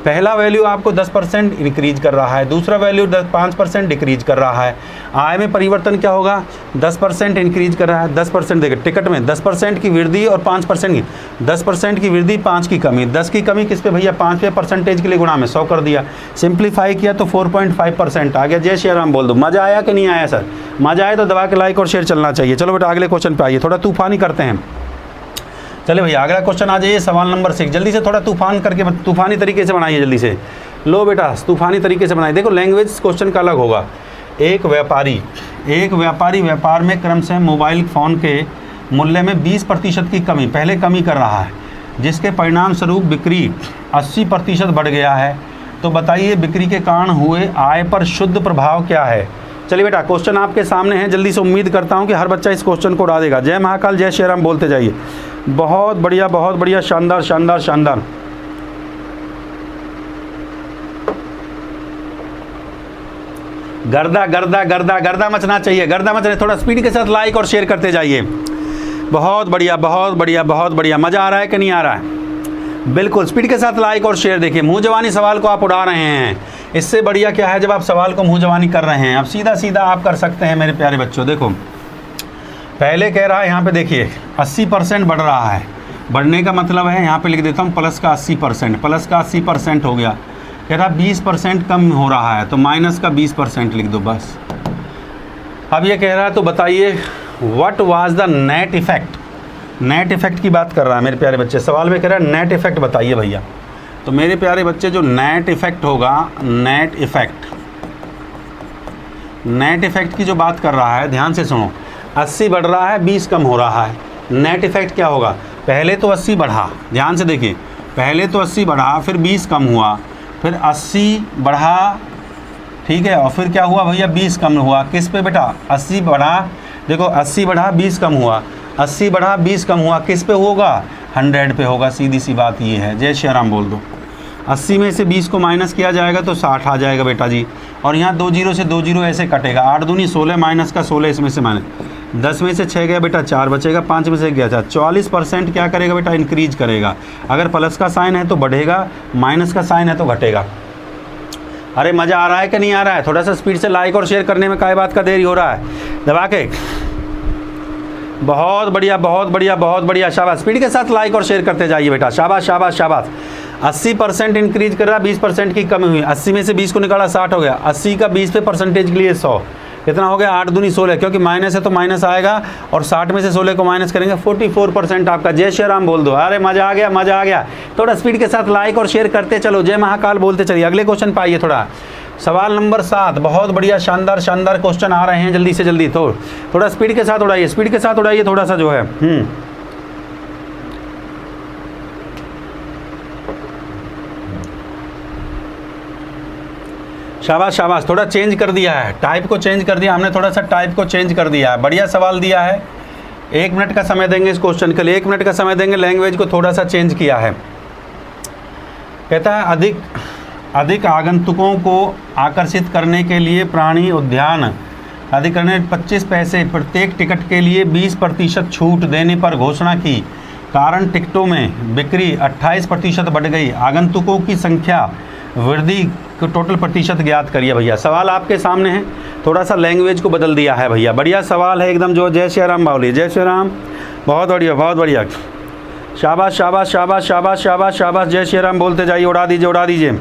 पहला वैल्यू आपको 10% इंक्रीज कर रहा है, दूसरा वैल्यू 5% डिक्रीज कर रहा है। आय में परिवर्तन क्या होगा? 10% इंक्रीज कर रहा है, 10% देखिए टिकट में 10% की वृद्धि और 5% की, 10% की वृद्धि, 5 की कमी। 10 की कमी किस पे भैया? 5 पे, परसेंटेज के लिए गुणा में 100 कर दिया, सिंप्लीफाई किया तो 4.5% आ गया। जय श्री राम बोल दो। मज़ा आया कि नहीं आया सर? मज़ा आया तो दबा के लाइक और शेयर चलना चाहिए। चलो बेटा अगले क्वेश्चन पे आइए, थोड़ा तूफानी करते हैं। चले भैया अगला क्वेश्चन आ जाइए, सवाल नंबर 6। जल्दी से थोड़ा तूफान करके, तूफानी तरीके से बनाइए जल्दी से। लो बेटा तूफानी तरीके से बनाइए। देखो लैंग्वेज क्वेश्चन का अलग होगा। एक व्यापारी व्यापार में क्रमशः मोबाइल फ़ोन के मूल्य में 20% की कमी, पहले कमी कर रहा है, जिसके परिणाम स्वरूप बिक्री 80% बढ़ गया है। तो बताइए बिक्री के कारण हुए आय पर शुद्ध प्रभाव क्या है? चलिए बेटा क्वेश्चन आपके सामने है, जल्दी से उम्मीद करता हूँ कि हर बच्चा इस क्वेश्चन को उड़ा देगा। जय महाकाल, जय श्री राम बोलते जाइए। बहुत बढ़िया, शानदार शानदार शानदार। गर्दा गर्दा गर्दा गर्दा मचना चाहिए, गर्दा मचना। थोड़ा स्पीड के साथ लाइक और शेयर करते जाइए। बहुत बढ़िया। मज़ा आ रहा है कि नहीं आ रहा है? बिल्कुल स्पीड के साथ लाइक और शेयर। देखिए मुँह जवानी सवाल को आप उड़ा रहे हैं, इससे बढ़िया क्या है जब आप सवाल को मुँह जवानी कर रहे हैं। अब सीधा आप कर सकते हैं मेरे प्यारे बच्चों। देखो पहले कह रहा है यहाँ पे, देखिए 80% बढ़ रहा है। बढ़ने का मतलब है, यहाँ पे लिख देता हूँ प्लस का 80%, प्लस का 80% हो गया। कह रहा 20% कम हो रहा है, तो माइनस का 20% लिख दो बस। अब ये कह रहा है तो बताइए what was the net effect. Net effect की बात कर रहा है मेरे प्यारे बच्चे। सवाल में कह रहा है नेट इफेक्ट बताइए भैया। तो मेरे प्यारे बच्चे जो नेट इफेक्ट होगा, नेट इफेक्ट की जो बात कर रहा है, ध्यान से सुनो। 80 बढ़ रहा है, 20 कम हो रहा है। नेट इफेक्ट क्या होगा? पहले तो 80 बढ़ा, ध्यान से देखिए, पहले तो 80 बढ़ा, फिर 20 कम हुआ, फिर 80 बढ़ा, ठीक है, और फिर क्या हुआ भैया? 20 कम हुआ। किस पे बेटा? 80 बढ़ा, देखो 80 बढ़ा 20 कम हुआ, 80 बढ़ा 20 कम हुआ, किस पे होगा? 100 पे होगा। सीधी सी बात ये है। जय श्री राम बोल दो। 80 में से 20 को माइनस किया जाएगा तो 60 आ जाएगा बेटा जी। और यहाँ 2 जीरो से 2 जीरो ऐसे कटेगा। 8 दूनी 16, माइनस का 16, इसमें से माइनस 10 में से 6 गया बेटा 4 बचेगा, 5 में से गया 4। 44% क्या करेगा बेटा? इंक्रीज करेगा। अगर प्लस का साइन है तो बढ़ेगा, माइनस का साइन है तो घटेगा। अरे मज़ा आ रहा है कि नहीं आ रहा है? थोड़ा सा स्पीड से लाइक और शेयर करने में काय बात का देरी हो रहा है? दबा के। बहुत बढ़िया। शाबाश, स्पीड के साथ लाइक और शेयर करते जाइए बेटा। शाबाश। 80% इंक्रीज कर रहा, 20% की कमी हुई। 80 में से 20 को निकाला, 60 हो गया। 80 का 20 पे परसेंटेज के लिए 100, कितना हो गया? 8 दूनी 16, क्योंकि माइनस है तो माइनस आएगा, और 60 में से 16 को माइनस करेंगे, 44% आपका। जय श्री राम बोल दो। अरे मज़ा आ गया। थोड़ा स्पीड के साथ लाइक और शेयर करते चलो। जय महाकाल बोलते चलिए। अगले क्वेश्चन पे आइए। थोड़ा सवाल नंबर 7, बहुत बढ़िया, शानदार शानदार क्वेश्चन आ रहे हैं जल्दी से जल्दी। तो थोड़ा स्पीड के साथ उड़ाइए, स्पीड के साथ उड़ाइए थोड़ा सा जो है। शाबाश शाबाश, थोड़ा चेंज कर दिया है, टाइप को चेंज कर दिया हमने, थोड़ा सा टाइप को चेंज कर दिया है। बढ़िया सवाल दिया है। 1 मिनट का समय देंगे इस क्वेश्चन के लिए, 1 मिनट का समय देंगे। लैंग्वेज को थोड़ा सा चेंज किया है। कहता है अधिक आगंतुकों को आकर्षित करने के लिए प्राणी उद्यान अधिकरण ने 25 पैसे प्रत्येक टिकट के लिए 20% छूट देने पर घोषणा की। कारण टिकटों में बिक्री 28% बढ़ गई। आगंतुकों की संख्या वृद्धि को टोटल प्रतिशत ज्ञात करिए। भैया सवाल आपके सामने है, थोड़ा सा लैंग्वेज को बदल दिया है भैया। बढ़िया सवाल है एकदम। जो जय श्री राम बोलिए, जय श्री राम। बहुत बढ़िया बहुत बढ़िया, शाबाश शाबाश शाबाश शाबाश शाबाश शाबाश, जय श्री राम बोलते जाइए, उड़ा दीजिए उड़ा दीजिए।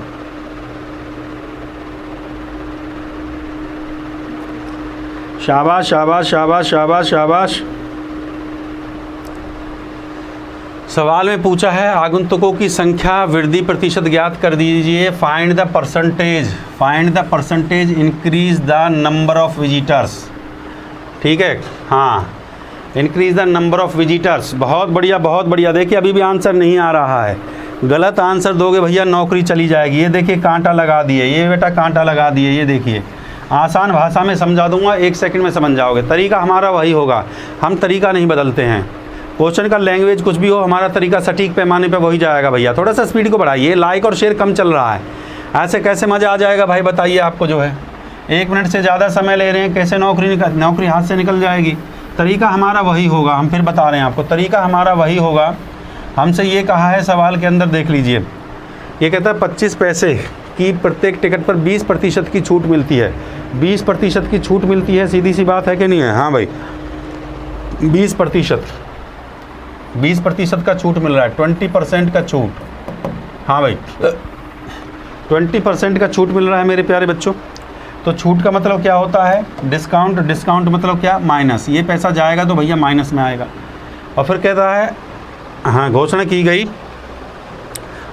शाबाश शाबाश शाबाश शाबाश शाबाश। सवाल में पूछा है आगंतुकों की संख्या वृद्धि प्रतिशत ज्ञात कर दीजिए। Find the percentage increase the number of visitors. ठीक है, हाँ, increase the number of visitors. बहुत बढ़िया बहुत बढ़िया। देखिए अभी भी आंसर नहीं आ रहा है, गलत आंसर दोगे भैया नौकरी चली जाएगी। ये देखिए कांटा लगा दिए, ये बेटा कांटा लगा दिए। ये देखिए आसान भाषा में समझा दूंगा, 1 सेकंड में समझ जाओगे। तरीका हमारा वही होगा, हम तरीका नहीं बदलते हैं। क्वेश्चन का लैंग्वेज कुछ भी हो, हमारा तरीका सटीक पैमाने पे वही जाएगा भैया। थोड़ा सा स्पीड को बढ़ाइए, लाइक और शेयर कम चल रहा है। ऐसे कैसे मज़ा आ जाएगा भाई, बताइए आपको जो है। 1 मिनट से ज़्यादा समय ले रहे हैं, कैसे नौकरी हाथ से निकल जाएगी। तरीका हमारा वही होगा, हम फिर बता रहे हैं आपको, तरीका हमारा वही होगा। हमसे ये कहा है सवाल के अंदर, देख लीजिए। ये कहता है 25 पैसे की प्रत्येक टिकट पर 20% की छूट मिलती है। 20% की छूट मिलती है, सीधी सी बात है कि नहीं है? हाँ भाई, 20% का छूट मिल रहा है, 20% का छूट। हाँ भाई, 20% का छूट मिल रहा है मेरे प्यारे बच्चों। तो छूट का मतलब क्या होता है? डिस्काउंट। डिस्काउंट मतलब क्या? माइनस। ये पैसा जाएगा तो भैया माइनस में आएगा। और फिर कहता है, हाँ, घोषणा की गई।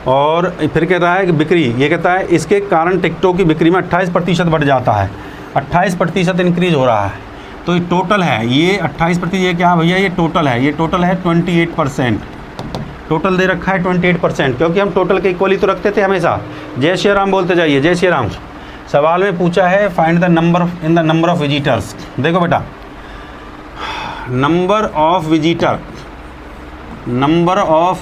और फिर कहता है कि बिक्री, ये कहता है इसके कारण टिकटों की बिक्री में 28% बढ़ जाता है। 28% इंक्रीज़ हो रहा है। तो ये टोटल है, ये 28%, ये क्या भैया? ये टोटल है, ये टोटल है 28%। टोटल दे रखा है 28%, क्योंकि हम टोटल के इक्वली तो रखते थे हमेशा। जय श्री राम बोलते जाइए, जय श्री राम। सवाल में पूछा है find the number in the number of visitors. देखो बेटा, नंबर ऑफ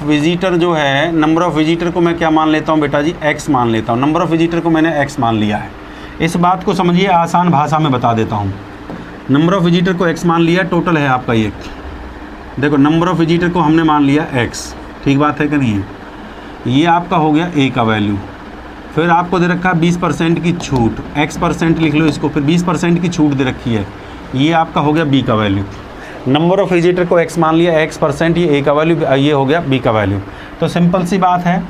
विजिटर जो है, नंबर ऑफ विजिटर को मैं क्या मान लेता हूँ बेटा जी? x मान लेता हूँ। नंबर ऑफ विजिटर को मैंने x मान लिया है। इस बात को समझिए, आसान भाषा में बता देता हूँ। नंबर ऑफ विजिटर को x मान लिया, टोटल है आपका ये। देखो, नंबर ऑफ विजिटर को हमने मान लिया x, ठीक बात है कि नहीं है? ये आपका हो गया a का वैल्यू। फिर आपको दे रखा है 20% की छूट, x% लिख लो इसको, फिर 20% की छूट दे रखी है, ये आपका हो गया b का वैल्यू। नंबर ऑफ विजिटर को x मान लिया, x%, ये a का वैल्यू, ये हो गया b का वैल्यू। तो सिंपल सी बात है,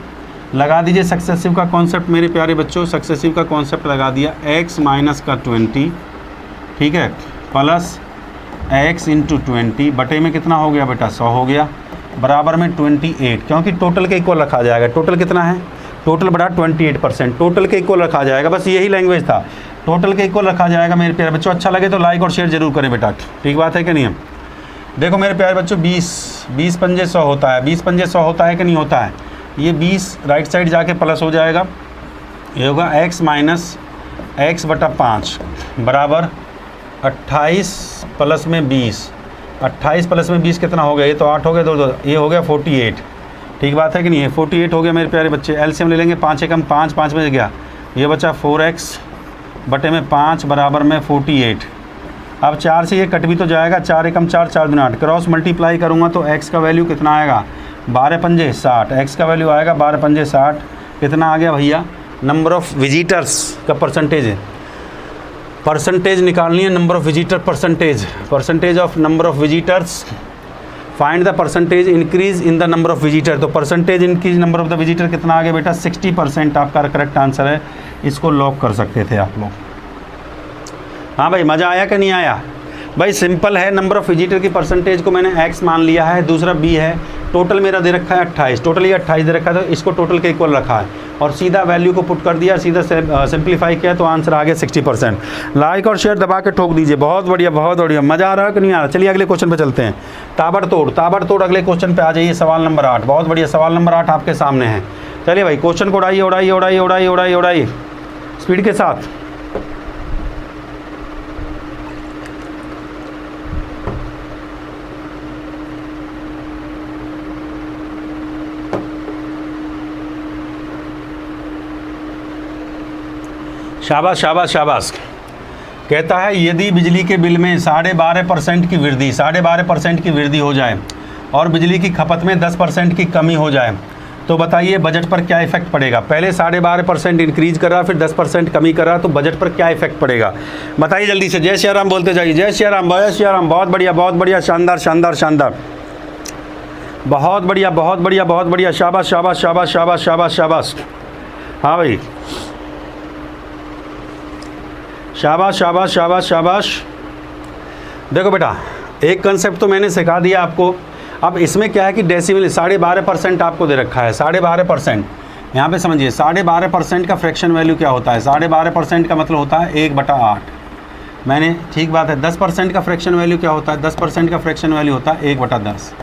लगा दीजिए सक्सेसिव का कॉन्सेप्ट मेरे प्यारे बच्चों। सक्सेसिव का कॉन्सेप्ट लगा दिया, x माइनस का 20, ठीक है, प्लस x इंटू 20 बटे में कितना हो गया बेटा? 100 हो गया, बराबर में 28, क्योंकि टोटल के इक्वल रखा जाएगा। टोटल कितना है? टोटल बड़ा 28%, टोटल के इक्वल रखा जाएगा। बस यही लैंग्वेज था, टोटल के इक्वल रखा जाएगा मेरे प्यारे बच्चों। अच्छा लगे तो लाइक और शेयर जरूर करें बेटा, ठीक बात है कि नहीं है? देखो मेरे प्यारे बच्चों, 20 पंजे 100 होता है, 20 पंजे 100 होता है कि नहीं होता है? ये 20 राइट साइड जाके प्लस हो जाएगा, ये होगा x माइनस x बटा 5 बराबर 28 प्लस में 20। 28 प्लस में 20 कितना हो गया? ये तो 8 हो गया, 2 ये हो गया 48, ठीक बात है कि नहीं है? 48 हो गया मेरे प्यारे बच्चे। एलसीएम ले लेंगे, 5 एकम 5, 5 में गया, ये बचा 4x बटे में 5 बराबर में 48। अब 4 से ये कट भी तो जाएगा, 4 एकम 4, 4 दूना 8, क्रॉस मल्टीप्लाई करूँगा तो x का वैल्यू कितना आएगा? 12 पंजे 60, x का वैल्यू आएगा 12 पंजे 60। कितना आ गया भैया? नंबर ऑफ़ विजिटर्स का परसेंटेज है, परसेंटेज निकालनी है। Number of visitor percentage of number of visitors. Find the percentage increase in the number of visitor. तो percentage increase number of the visitor कितना आ गया बेटा? 60% आपका करेक्ट आंसर है। इसको लॉक कर सकते थे आप लोग। हाँ भाई, मज़ा आया कि नहीं आया? भाई सिंपल है, नंबर ऑफ़ विजिटर की परसेंटेज को मैंने x मान लिया है, दूसरा b है, टोटल मेरा दे रखा है 28, टोटल ये 28 दे रखा है, तो इसको टोटल के इक्वल रखा है और सीधा वैल्यू को पुट कर दिया, सीधा सिंप्लीफाई किया तो आंसर आ गया 60%। लाइक और शेयर दबा के ठोक दीजिए। बहुत बढ़िया, बहुत बढ़िया। मज़ा आ रहा है कि नहीं आ रहा? चलिए अगले क्वेश्चन पे चलते हैं। ताबड़तोड़ अगले क्वेश्चन पे आ जाइए। सवाल नंबर 8। बहुत बढ़िया, सवाल नंबर 8 आपके सामने है। चलिए भाई, क्वेश्चन को उड़ाइए स्पीड के साथ। शाबाश शाबाश शाबाश। कहता है यदि बिजली के बिल में 12.5% की वृद्धि 12.5% की वृद्धि हो जाए और बिजली की खपत में 10% की कमी हो जाए तो बताइए बजट पर क्या इफेक्ट पड़ेगा। पहले 12.5% इंक्रीज कर रहा, फिर 10% कमी कर रहा, तो बजट पर क्या इफेक्ट पड़ेगा बताइए जल्दी से। जय श्री राम बोलते जाइए। जय श्री राम, जय श्री राम। बहुत बढ़िया, बहुत बढ़िया, शानदार शानदार शानदार। बहुत बढ़िया, बहुत बढ़िया, बहुत बढ़िया। शाबाश शाबाश शाबाश शाबाश शाबाश शाबाश। हाँ भाई, शाबाश शाबाश शाबाश शाबाश। देखो बेटा, एक कंसेप्ट तो मैंने सिखा दिया आपको। अब इसमें क्या है कि डेसिमल 12.5% आपको दे रखा है। 12.5% यहाँ पे समझिए। 12.5% का फ्रैक्शन वैल्यू क्या होता है? 12.5% का मतलब होता है 1/8। मैंने, ठीक बात है। 10% का फ्रैक्शन वैल्यू क्या होता है? 10% का फ्रैक्शन वैल्यू होता है 1/10।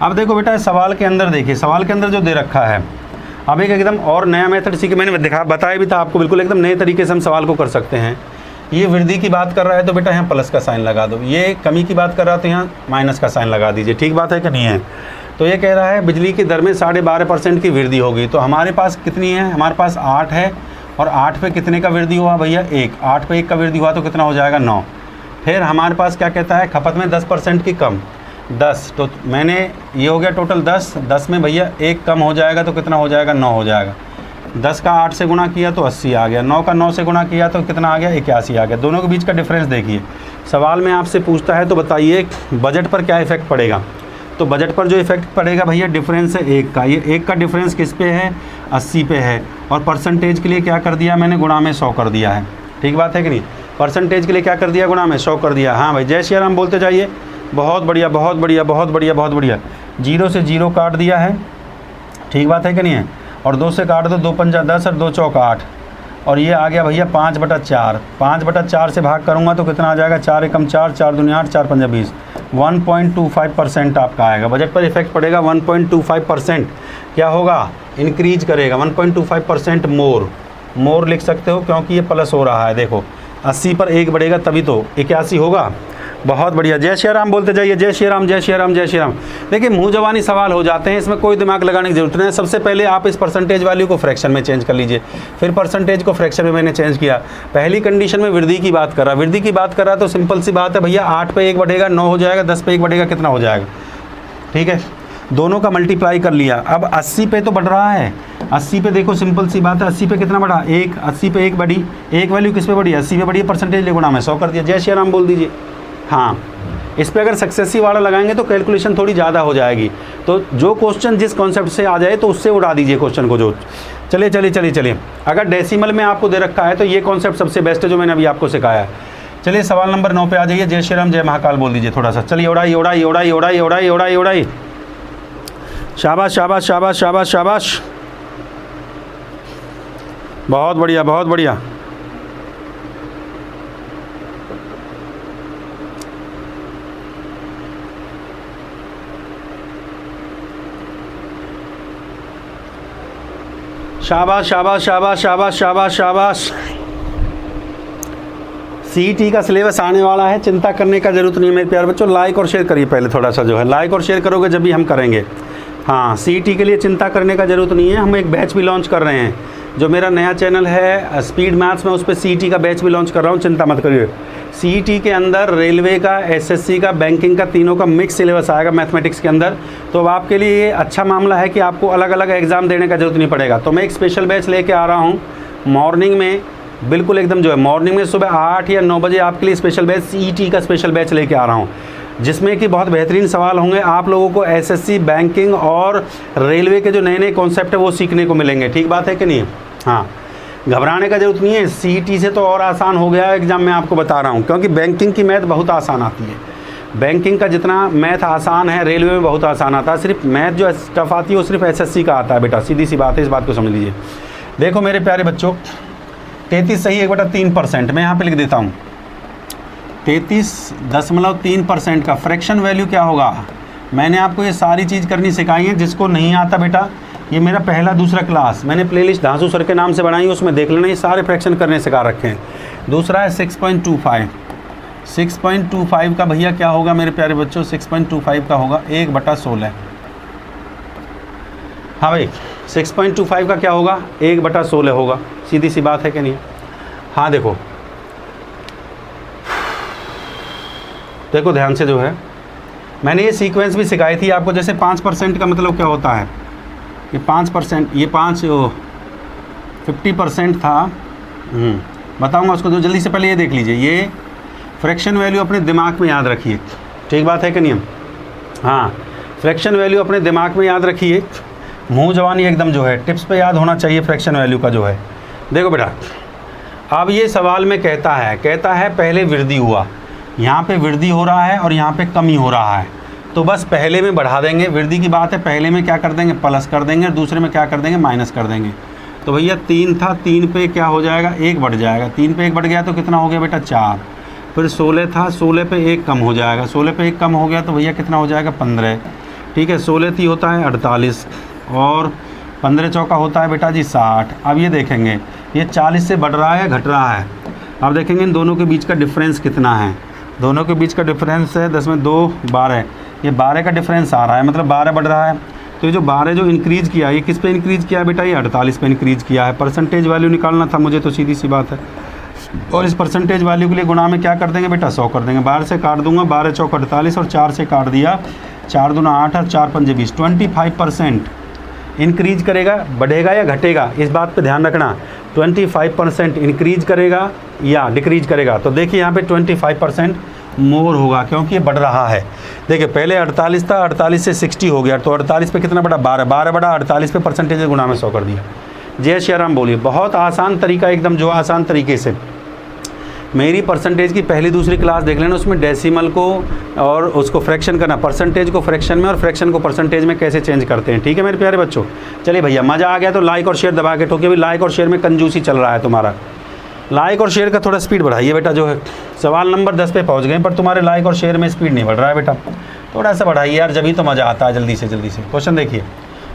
अब देखो बेटा, सवाल के अंदर देखिए, सवाल के अंदर जो दे रखा है, अब एक एकदम और नया मेथड सीखे। मैंने बताया भी था आपको, बिल्कुल एकदम नए तरीके से हम सवाल को कर सकते हैं। ये वृद्धि की बात कर रहा है तो बेटा यहाँ प्लस का साइन लगा दो। ये कमी की बात कर रहा है तो यहाँ माइनस का साइन लगा दीजिए। ठीक बात है कि नहीं है? तो ये कह रहा है बिजली की दर में 12.5% की वृद्धि होगी। तो हमारे पास कितनी है? हमारे पास 8 है। और 8 पे कितने का वृद्धि हुआ भैया? 1। 8 पे 1 का वृद्धि हुआ तो कितना हो जाएगा? 9। फिर हमारे पास क्या कहता है? खपत में 10% की कम, 10। तो मैंने, ये हो गया टोटल 10। 10 में भैया 1 कम हो जाएगा तो कितना हो जाएगा? 9 हो जाएगा। 10 का 8 से गुणा किया तो 80 आ गया। 9 का 9 से गुणा किया तो कितना आ गया? 81 आ गया। दोनों के बीच का डिफरेंस देखिए। सवाल में आपसे पूछता है तो बताइए बजट पर क्या इफेक्ट पड़ेगा। तो बजट पर जो इफेक्ट पड़ेगा भैया, डिफरेंस है 1 का। ये 1 का डिफरेंस किस पे है? 80 पे है। और परसेंटेज के लिए क्या कर दिया मैंने? गुणा में 100 कर दिया है। ठीक बात है कि नहीं? परसेंटेज के लिए क्या कर दिया? गुणा में 100 कर दिया। हाँ भाई, जय श्री राम बोलते जाइए। बहुत बढ़िया, बहुत बढ़िया, बहुत बढ़िया, बहुत बढ़िया। 0 से 0 काट दिया है। ठीक बात है कि नहीं है? और 2 से काट दो, 2 पंजा 10 और 2 चौक 8। और ये आ गया भैया 5/4। 5/4 से भाग करूँगा तो कितना आ जाएगा? 4 एकम 4, 4 दूनी 8, 4 पंजा 20। 1.25% आपका आएगा। बजट पर इफेक्ट पड़ेगा 1.25%। क्या होगा? इंक्रीज करेगा 1.25% मोर लिख सकते हो, क्योंकि ये प्लस हो रहा है। देखो 80 पर 1 बढ़ेगा तभी तो 81 होगा। बहुत बढ़िया, जय श्री राम बोलते जाइए। जय श्री राम, जय श्री राम, जय श्री राम। देखिए, मुँह जवानी सवाल हो जाते हैं, इसमें कोई दिमाग लगाने की जरूरत नहीं है। सबसे पहले आप इस परसेंटेज वैल्यू को फ्रैक्शन में चेंज कर लीजिए। फिर परसेंटेज को फ्रैक्शन में मैंने चेंज किया। पहली कंडीशन में वृद्धि की बात कर रहा, तो सिंपल सी बात है भैया, 8 पे 1 बढ़ेगा 9 हो जाएगा, 10 पे 1 बढ़ेगा कितना हो जाएगा? ठीक है, दोनों का मल्टीप्लाई कर लिया। अब 80 पे तो बढ़ रहा है। 80 पे देखो, सिंपल सी बात है, 80 पे कितना बढ़ा? 1। 80 पे 1 बढ़ी, 1 वैल्यू किस पे बढ़ी? 80 पे बढ़ी। परसेंटेज ले गुणा में 100 कर दिया। जय श्री राम बोल दीजिए। हाँ, इस पे अगर सक्सेसिव वाला लगाएंगे तो कैलकुलेशन थोड़ी ज़्यादा हो जाएगी। तो जो क्वेश्चन जिस कॉन्सेप्ट से आ जाए तो उससे उड़ा दीजिए क्वेश्चन को। जो चलिए, अगर डेसिमल में आपको दे रखा है तो ये कॉन्सेप्ट सबसे बेस्ट है जो मैंने अभी आपको सिखाया है। चलिए सवाल नंबर 9 पे आ जाइए। जय श्री राम, जय महाकाल बोल दीजिए थोड़ा सा। चलिए, उड़ाई। शाबाश शाबाश शाबाश शाबाश शाबाश। बहुत बढ़िया, बहुत बढ़िया। शाबाश शाबाश शाबाश शाबाश शाबाश शाबाश। सीईटी का सिलेबस आने वाला है, चिंता करने का जरूरत नहीं है मेरे प्यारे बच्चों। लाइक और शेयर करिए पहले थोड़ा सा, जो है लाइक और शेयर करोगे जब भी हम करेंगे। हाँ, सीईटी के लिए चिंता करने का ज़रूरत नहीं है। हम एक बैच भी लॉन्च कर रहे हैं, जो मेरा नया चैनल है स्पीड मैथ्स में, उस पर सीईटी का बैच भी लॉन्च कर रहा हूँ। चिंता मत करिए। सीईटी के अंदर रेलवे का, एसएससी का, बैंकिंग का, तीनों का मिक्स सिलेबस आएगा मैथमेटिक्स के अंदर। तो अब आपके लिए ये अच्छा मामला है कि आपको अलग अलग एग्ज़ाम देने का जरूरत नहीं पड़ेगा। तो मैं एक स्पेशल बैच लेके आ रहा हूँ मॉर्निंग में, बिल्कुल एकदम जो है मॉर्निंग में सुबह 8 या 9 बजे आपके लिए स्पेशल बैच, सीईटी का स्पेशल बैच लेके आ रहा हूँ, जिसमें कि बहुत बेहतरीन सवाल होंगे। आप लोगों को एसएससी, बैंकिंग और रेलवे के जो नए नए कॉन्सेप्ट है वो सीखने को मिलेंगे। ठीक बात है कि नहीं? हाँ, घबराने का जरूरत नहीं है। सीईटी से तो और आसान हो गया है एग्ज़ाम, मैं आपको बता रहा हूँ, क्योंकि बैंकिंग की मैथ बहुत आसान आती है। बैंकिंग का जितना मैथ आसान है रेलवे में बहुत आसान आता है, सिर्फ मैथ जो टफ आती है वो सिर्फ एसएससी का आता है बेटा, सीधी सी बात है, इस बात को समझ लीजिए। देखो मेरे प्यारे बच्चों 33 सही 1/3%, मैं यहाँ पे लिख देता हूँ 33.3% का फ्रैक्शन वैल्यू क्या होगा। मैंने आपको ये सारी चीज़ करनी सिखाई है, जिसको नहीं आता बेटा ये मेरा पहला दूसरा क्लास मैंने प्लेलिस्ट धांसू सर के नाम से बनाई, उसमें देख लेना, ये सारे फ्रैक्शन करने सिखा रखे हैं। दूसरा है 6.25 का भैया क्या होगा मेरे प्यारे बच्चों, 6.25 का होगा 1/16। हाँ भाई 6.25 का क्या होगा 1/16 होगा, सीधी सी बात है कि नहीं। हाँ देखो ध्यान से जो है मैंने ये सीक्वेंस भी सिखाई थी आपको, जैसे 5% का मतलब क्या होता है, ये 5%, ये 50% था, बताऊंगा उसको, तो जल्दी से पहले ये देख लीजिए, ये फ्रैक्शन वैल्यू अपने दिमाग में याद रखिए, ठीक बात है कि नहीं। हाँ फ्रैक्शन वैल्यू अपने दिमाग में याद रखिए, मुंह जवानी एकदम जो है टिप्स पे याद होना चाहिए फ्रैक्शन वैल्यू का जो है। देखो बेटा अब ये सवाल में कहता है पहले वृद्धि हुआ, यहाँ पे वृद्धि हो रहा है और यहाँ पे कमी हो रहा है, तो बस पहले में बढ़ा देंगे, वृद्धि की बात है, पहले में क्या कर देंगे प्लस कर देंगे और दूसरे में क्या कर देंगे माइनस कर देंगे। तो भैया 3 था, 3 पे क्या हो जाएगा 1 बढ़ जाएगा, 3 पे 1 बढ़ गया तो कितना हो गया बेटा 4। फिर 16 था, 16 पे 1 कम हो जाएगा, 16 पे 1 कम हो गया तो भैया कितना हो जाएगा 15। ठीक है 16 थी होता है 48 और 15 चौका होता है बेटा जी 60। अब ये देखेंगे ये 40 से बढ़ रहा है घट रहा है। अब देखेंगे इन दोनों के बीच का डिफरेंस कितना है, दोनों के बीच का डिफरेंस है 10 में 2 12, ये 12 का डिफरेंस आ रहा है, मतलब 12 बढ़ रहा है। तो ये जो 12 जो इंक्रीज़ किया ये किस पे इंक्रीज़ किया है बेटा, ये 48 पे इंक्रीज़ किया है। परसेंटेज वैल्यू निकालना था मुझे, तो सीधी सी बात है, और इस परसेंटेज वैल्यू के लिए गुणा में क्या कर देंगे बेटा 100 कर देंगे, 12 से काट दूंगा, 12 चौक 48 और 4 से काट दिया, 4 दूना 8 और 4 पंजे 20, 25% इंक्रीज करेगा, बढ़ेगा या घटेगा, इस बात पे ध्यान रखना। 25% इंक्रीज करेगा या डिक्रीज करेगा, तो देखिए यहाँ पे 25% मोर होगा क्योंकि ये बढ़ रहा है। देखिए पहले 48 था, 48 से 60 हो गया, तो 48 पे कितना बढ़ा 12, 12 बढ़ा 48 पे परसेंटेज गुणा में 100 कर दिया। जय श्री राम बोलिए, बहुत आसान तरीका, एकदम जो आसान तरीके से। मेरी परसेंटेज की पहली दूसरी क्लास देख लेना, उसमें डेसिमल को और उसको फ्रैक्शन करना, परसेंटेज को फ्रैक्शन में और फ्रैक्शन को परसेंटेज में कैसे चेंज करते हैं। ठीक है मेरे प्यारे बच्चों, चलिए भैया मज़ा आ गया तो लाइक और शेयर दबा के ठोकिए। अभी लाइक और शेयर में कंजूसी चल रहा है तुम्हारा, लाइक और शेयर का थोड़ा स्पीड बढ़ाइए बेटा। जो है सवाल नंबर 10 पे पहुंच गए, पर तुम्हारे लाइक और शेयर में स्पीड नहीं बढ़ रहा है बेटा, थोड़ा सा बढ़ाइए यार, जब ही तो मज़ा आता है। जल्दी से क्वेश्चन देखिए,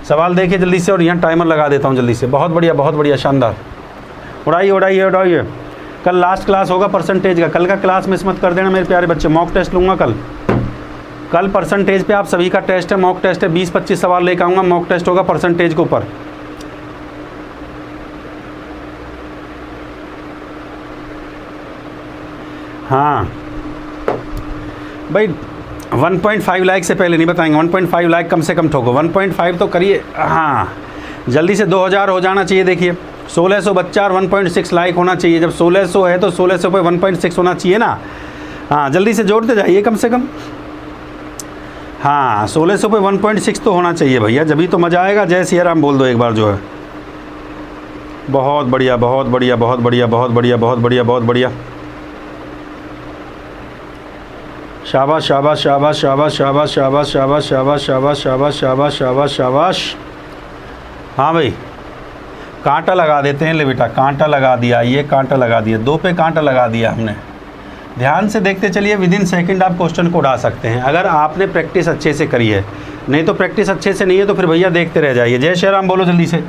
सवाल देखिए जल्दी से, और यहाँ टाइमर लगा देता हूँ जल्दी से। बहुत बढ़िया शानदार, उड़ाइए। कल लास्ट क्लास होगा परसेंटेज का, कल का क्लास मिस मत कर देना मेरे प्यारे बच्चे। मॉक टेस्ट लूँगा कल परसेंटेज पे, आप सभी का टेस्ट है, मॉक टेस्ट है, 20-25 सवाल लेकर आऊँगा, मॉक टेस्ट होगा परसेंटेज के ऊपर। हाँ भाई 1.5 लाख से पहले नहीं बताएंगे, 1.5 लाख कम से कम ठोको, 1.5 तो करिए। हाँ जल्दी से 2000 हो जाना चाहिए। देखिए 1600 बच्चा और 1.6 लाख होना चाहिए, जब 1600 है तो 1600 पे 1.6 होना चाहिए ना। हाँ जल्दी से जोड़ते जाइए कम से कम। हाँ 1600 पे 1.6 तो होना चाहिए भैया, जब भी तो मज़ा आएगा। जय सिया राम बोल दो एक बार जो है। बहुत बढ़िया। शाबाश। हाँ भाई कांटा लगा देते हैं, ले बेटा कांटा लगा दिया, ये कांटा लगा दिया, 2 पे कांटा लगा दिया हमने। ध्यान से देखते चलिए, विदिन सेकंड आप क्वेश्चन को उड़ा सकते हैं अगर आपने प्रैक्टिस अच्छे से करी है, नहीं तो प्रैक्टिस अच्छे से नहीं है तो फिर भैया देखते रह जाइए। जय श्री राम बोलो जल्दी से,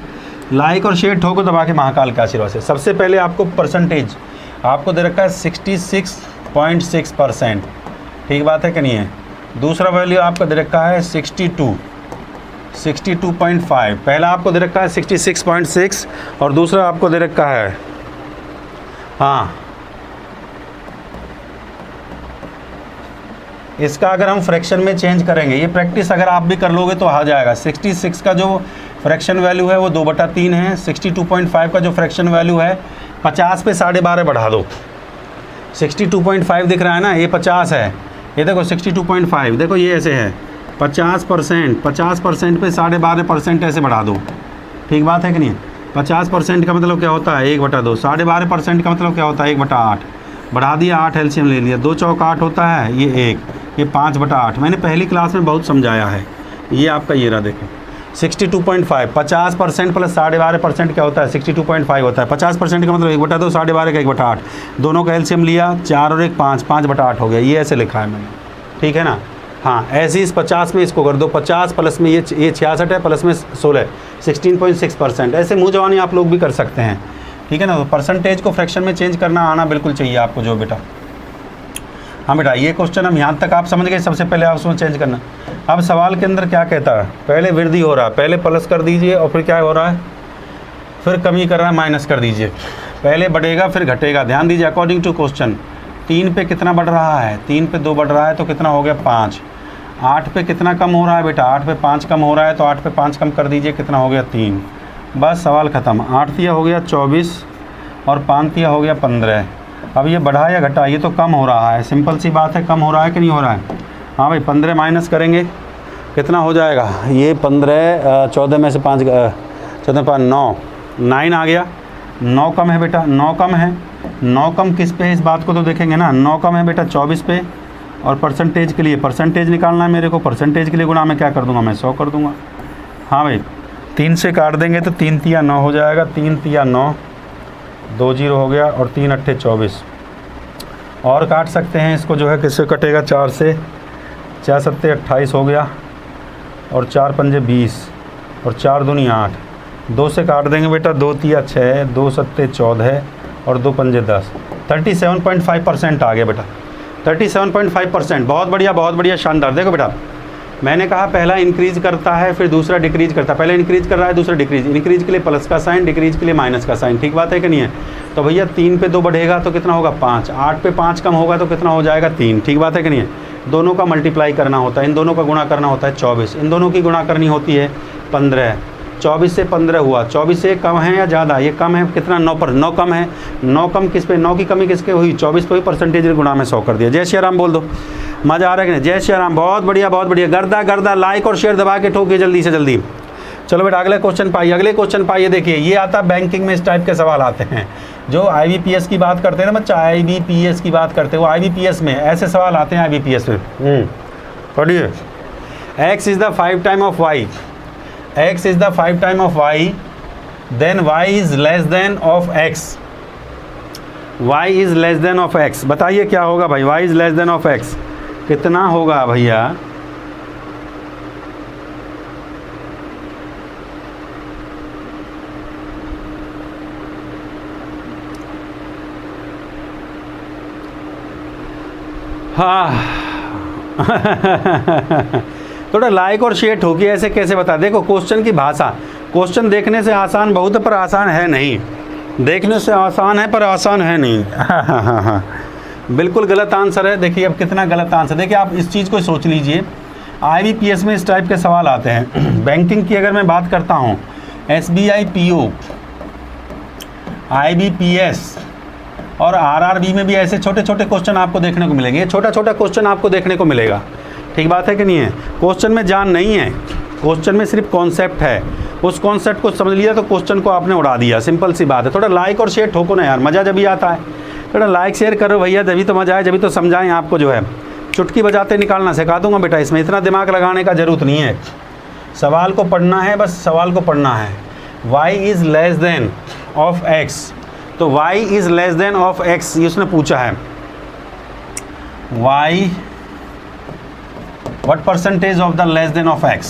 लाइक और शेयर ठोको दबा के महाकाल के आशीर्वाद से। सबसे पहले आपको परसेंटेज आपको दे रखा है 66.6%, ठीक बात है कि नहीं है। दूसरा वैल्यू आपका दे रखा है 62.5, पहला आपको दे रखा है 66.6 और दूसरा आपको दे रखा है, हाँ इसका अगर हम फ्रैक्शन में चेंज करेंगे, ये प्रैक्टिस अगर आप भी कर लोगे तो आ जाएगा। 66 का जो फ्रैक्शन वैल्यू है वो 2/3 है, 62.5 का जो फ्रैक्शन वैल्यू है 50 पे 12.5 बढ़ा दो। 62.5 दिख रहा है ना, ये 50 है, ये देखो 62.5, देखो ये ऐसे है 50% पे 12.5% ऐसे बढ़ा दो, ठीक बात है कि नहीं। 50% का मतलब क्या होता है 1/2, 12.5% का मतलब क्या होता है 1/8, बढ़ा दिया 8 एलसीएम ले लिया, 2 चौक 8 होता है, ये 1 ये 5/8 मैंने पहली क्लास में बहुत समझाया है। ये आपका ये रहा देखो 62.5, 50% प्लस 12.5% क्या होता है 62.5 होता है। 50% का मतलब 1/2, 12.5 का 1/8, दोनों का एलसीएम लिया 4 और 1 5, 5/8 हो गया। ये ऐसे लिखा है मैंने, ठीक है ना। हाँ, ऐसे ही इस 50 में इसको कर दो, 50 प्लस में ये 66 है, प्लस में 16 16.6%। ऐसे मुँह जवानी आप लोग भी कर सकते हैं, ठीक है ना। तो परसेंटेज को फ्रैक्शन में चेंज करना आना बिल्कुल चाहिए आपको जो बेटा। हाँ बेटा, ये क्वेश्चन हम यहाँ तक आप समझ गए। सबसे पहले आप उसमें चेंज करना। अब सवाल के अंदर क्या कहता है, पहले वृद्धि हो रहा है, पहले प्लस कर दीजिए और फिर क्या हो रहा है, फिर कमी कर रहा है, माइनस कर दीजिए। पहले बढ़ेगा फिर घटेगा। ध्यान दीजिए, अकॉर्डिंग टू क्वेश्चन 3 पे कितना बढ़ रहा है, 3 पे 2 बढ़ रहा है तो कितना हो गया 5। 8 पे कितना कम हो रहा है बेटा, 8 पे 5 कम हो रहा है तो 8 पे 5 कम कर दीजिए, कितना हो गया 3। बस सवाल ख़त्म। 8 तिया हो गया 24 और 5 तिया हो गया 15। अब ये बढ़ा या घटा, ये तो कम हो रहा है, सिंपल सी बात है, कम हो रहा है कि नहीं हो रहा है। हाँ भाई, 15 माइनस करेंगे कितना हो जाएगा, ये 15 14 में से 5 14 5 9 आ गया। 9 कम है बेटा, 9 कम है। 9 कम किस पे है, इस बात को तो देखेंगे ना। 9 कम है बेटा 24 पे, और परसेंटेज के लिए परसेंटेज निकालना है मेरे को। परसेंटेज के लिए गुणा में क्या कर दूंगा, मैं 100 कर दूंगा। हाँ भाई, 3 से काट देंगे तो 3 तिया 9 हो जाएगा, 3 तिया 9, 2 0 हो गया और 3 अट्ठे 24। और काट सकते हैं इसको, जो है किससे कटेगा, 4 से, 4 सत्ते 28 हो गया और 4 पंजे 20 और 4 दूनी 8। 2 से काट देंगे बेटा, 2 तिया 6, 2 सत्ते 14 और 2 पंजे 10। 37.5% आ गया बेटा, 37.5%। बहुत बढ़िया, शानदार। देखो बेटा, मैंने कहा पहला इंक्रीज करता है फिर दूसरा डिक्रीज करता है। पहले इंक्रीज कर रहा है, दूसरा डिक्रीज। इंक्रीज के लिए प्लस का साइन, डिक्रीज के लिए माइनस का साइन। ठीक बात है कि नहीं है। तो भैया 3 पे 2 बढ़ेगा तो कितना होगा 5, 8 पे 5 कम होगा तो कितना हो जाएगा 3। ठीक बात है कि नहीं है। दोनों का मल्टीप्लाई करना होता है, इन दोनों का गुणा करना होता है 24, इन दोनों की गुणा करनी होती है 15। 24 से 15 हुआ, 24 से कम है या ज़्यादा, ये कम है कितना 9 पर, 9 कम है। 9 कम किस पे, 9 की कमी किसके हुई, 24 पे हुई। परसेंटेज गुणा में 100 कर दिया। जय श्री राम बोल दो, मज़ा आ रहा है कि नहीं। जय श्री राम, बहुत बढ़िया। गर्दा लाइक और शेयर दबा के ठोकिए जल्दी से जल्दी। चलो बेटा, अगले क्वेश्चन पाइए। देखिए, ये आता बैंकिंग में, इस टाइप के सवाल आते हैं। जो IBPS की बात करते हैं ना बच्चा, IBPS की बात करते हैं, वो IBPS में ऐसे सवाल आते हैं। IBPS में पढ़िए, x is the 5 time of y, x is the 5 time of y, then y is less than of x, y is less than of x। बताइए क्या होगा भाई, y is less than of x कितना होगा भैया। हाँ थोड़ा लाइक और शेयर ठोकिए। ऐसे कैसे बता, देखो क्वेश्चन की भाषा, क्वेश्चन देखने से आसान बहुत है पर आसान है नहीं, देखने से आसान है पर आसान है नहीं। हाँ बिल्कुल गलत आंसर है। देखिए अब कितना गलत आंसर। देखिए आप इस चीज़ को सोच लीजिए, IBPS में इस टाइप के सवाल आते हैं। बैंकिंग की अगर मैं बात करता हूँ, SBI PO, IBPS और RRB में भी ऐसे छोटे छोटे क्वेश्चन आपको देखने को मिलेंगे। ये छोटा क्वेश्चन आपको देखने को मिलेगा। ठीक बात है कि नहीं है। क्वेश्चन में जान नहीं है, क्वेश्चन में सिर्फ कॉन्सेप्ट है। उस कॉन्सेप्ट को समझ लिया तो क्वेश्चन को आपने उड़ा दिया, सिंपल सी बात है। थोड़ा लाइक और शेयर ठोको ना यार, मज़ा जब भी आता है। थोड़ा लाइक शेयर करो भैया, जब भी तो मज़ा आए, जब भी तो समझाएं आपको। जो है चुटकी बजाते निकालना सिखा दूंगा बेटा, इसमें इतना दिमाग लगाने का ज़रूरत नहीं है। सवाल को पढ़ना है, बस सवाल को पढ़ना है। y is less than of x, तो y is less than of x ये उसने पूछा है। y what percentage of the less than of x,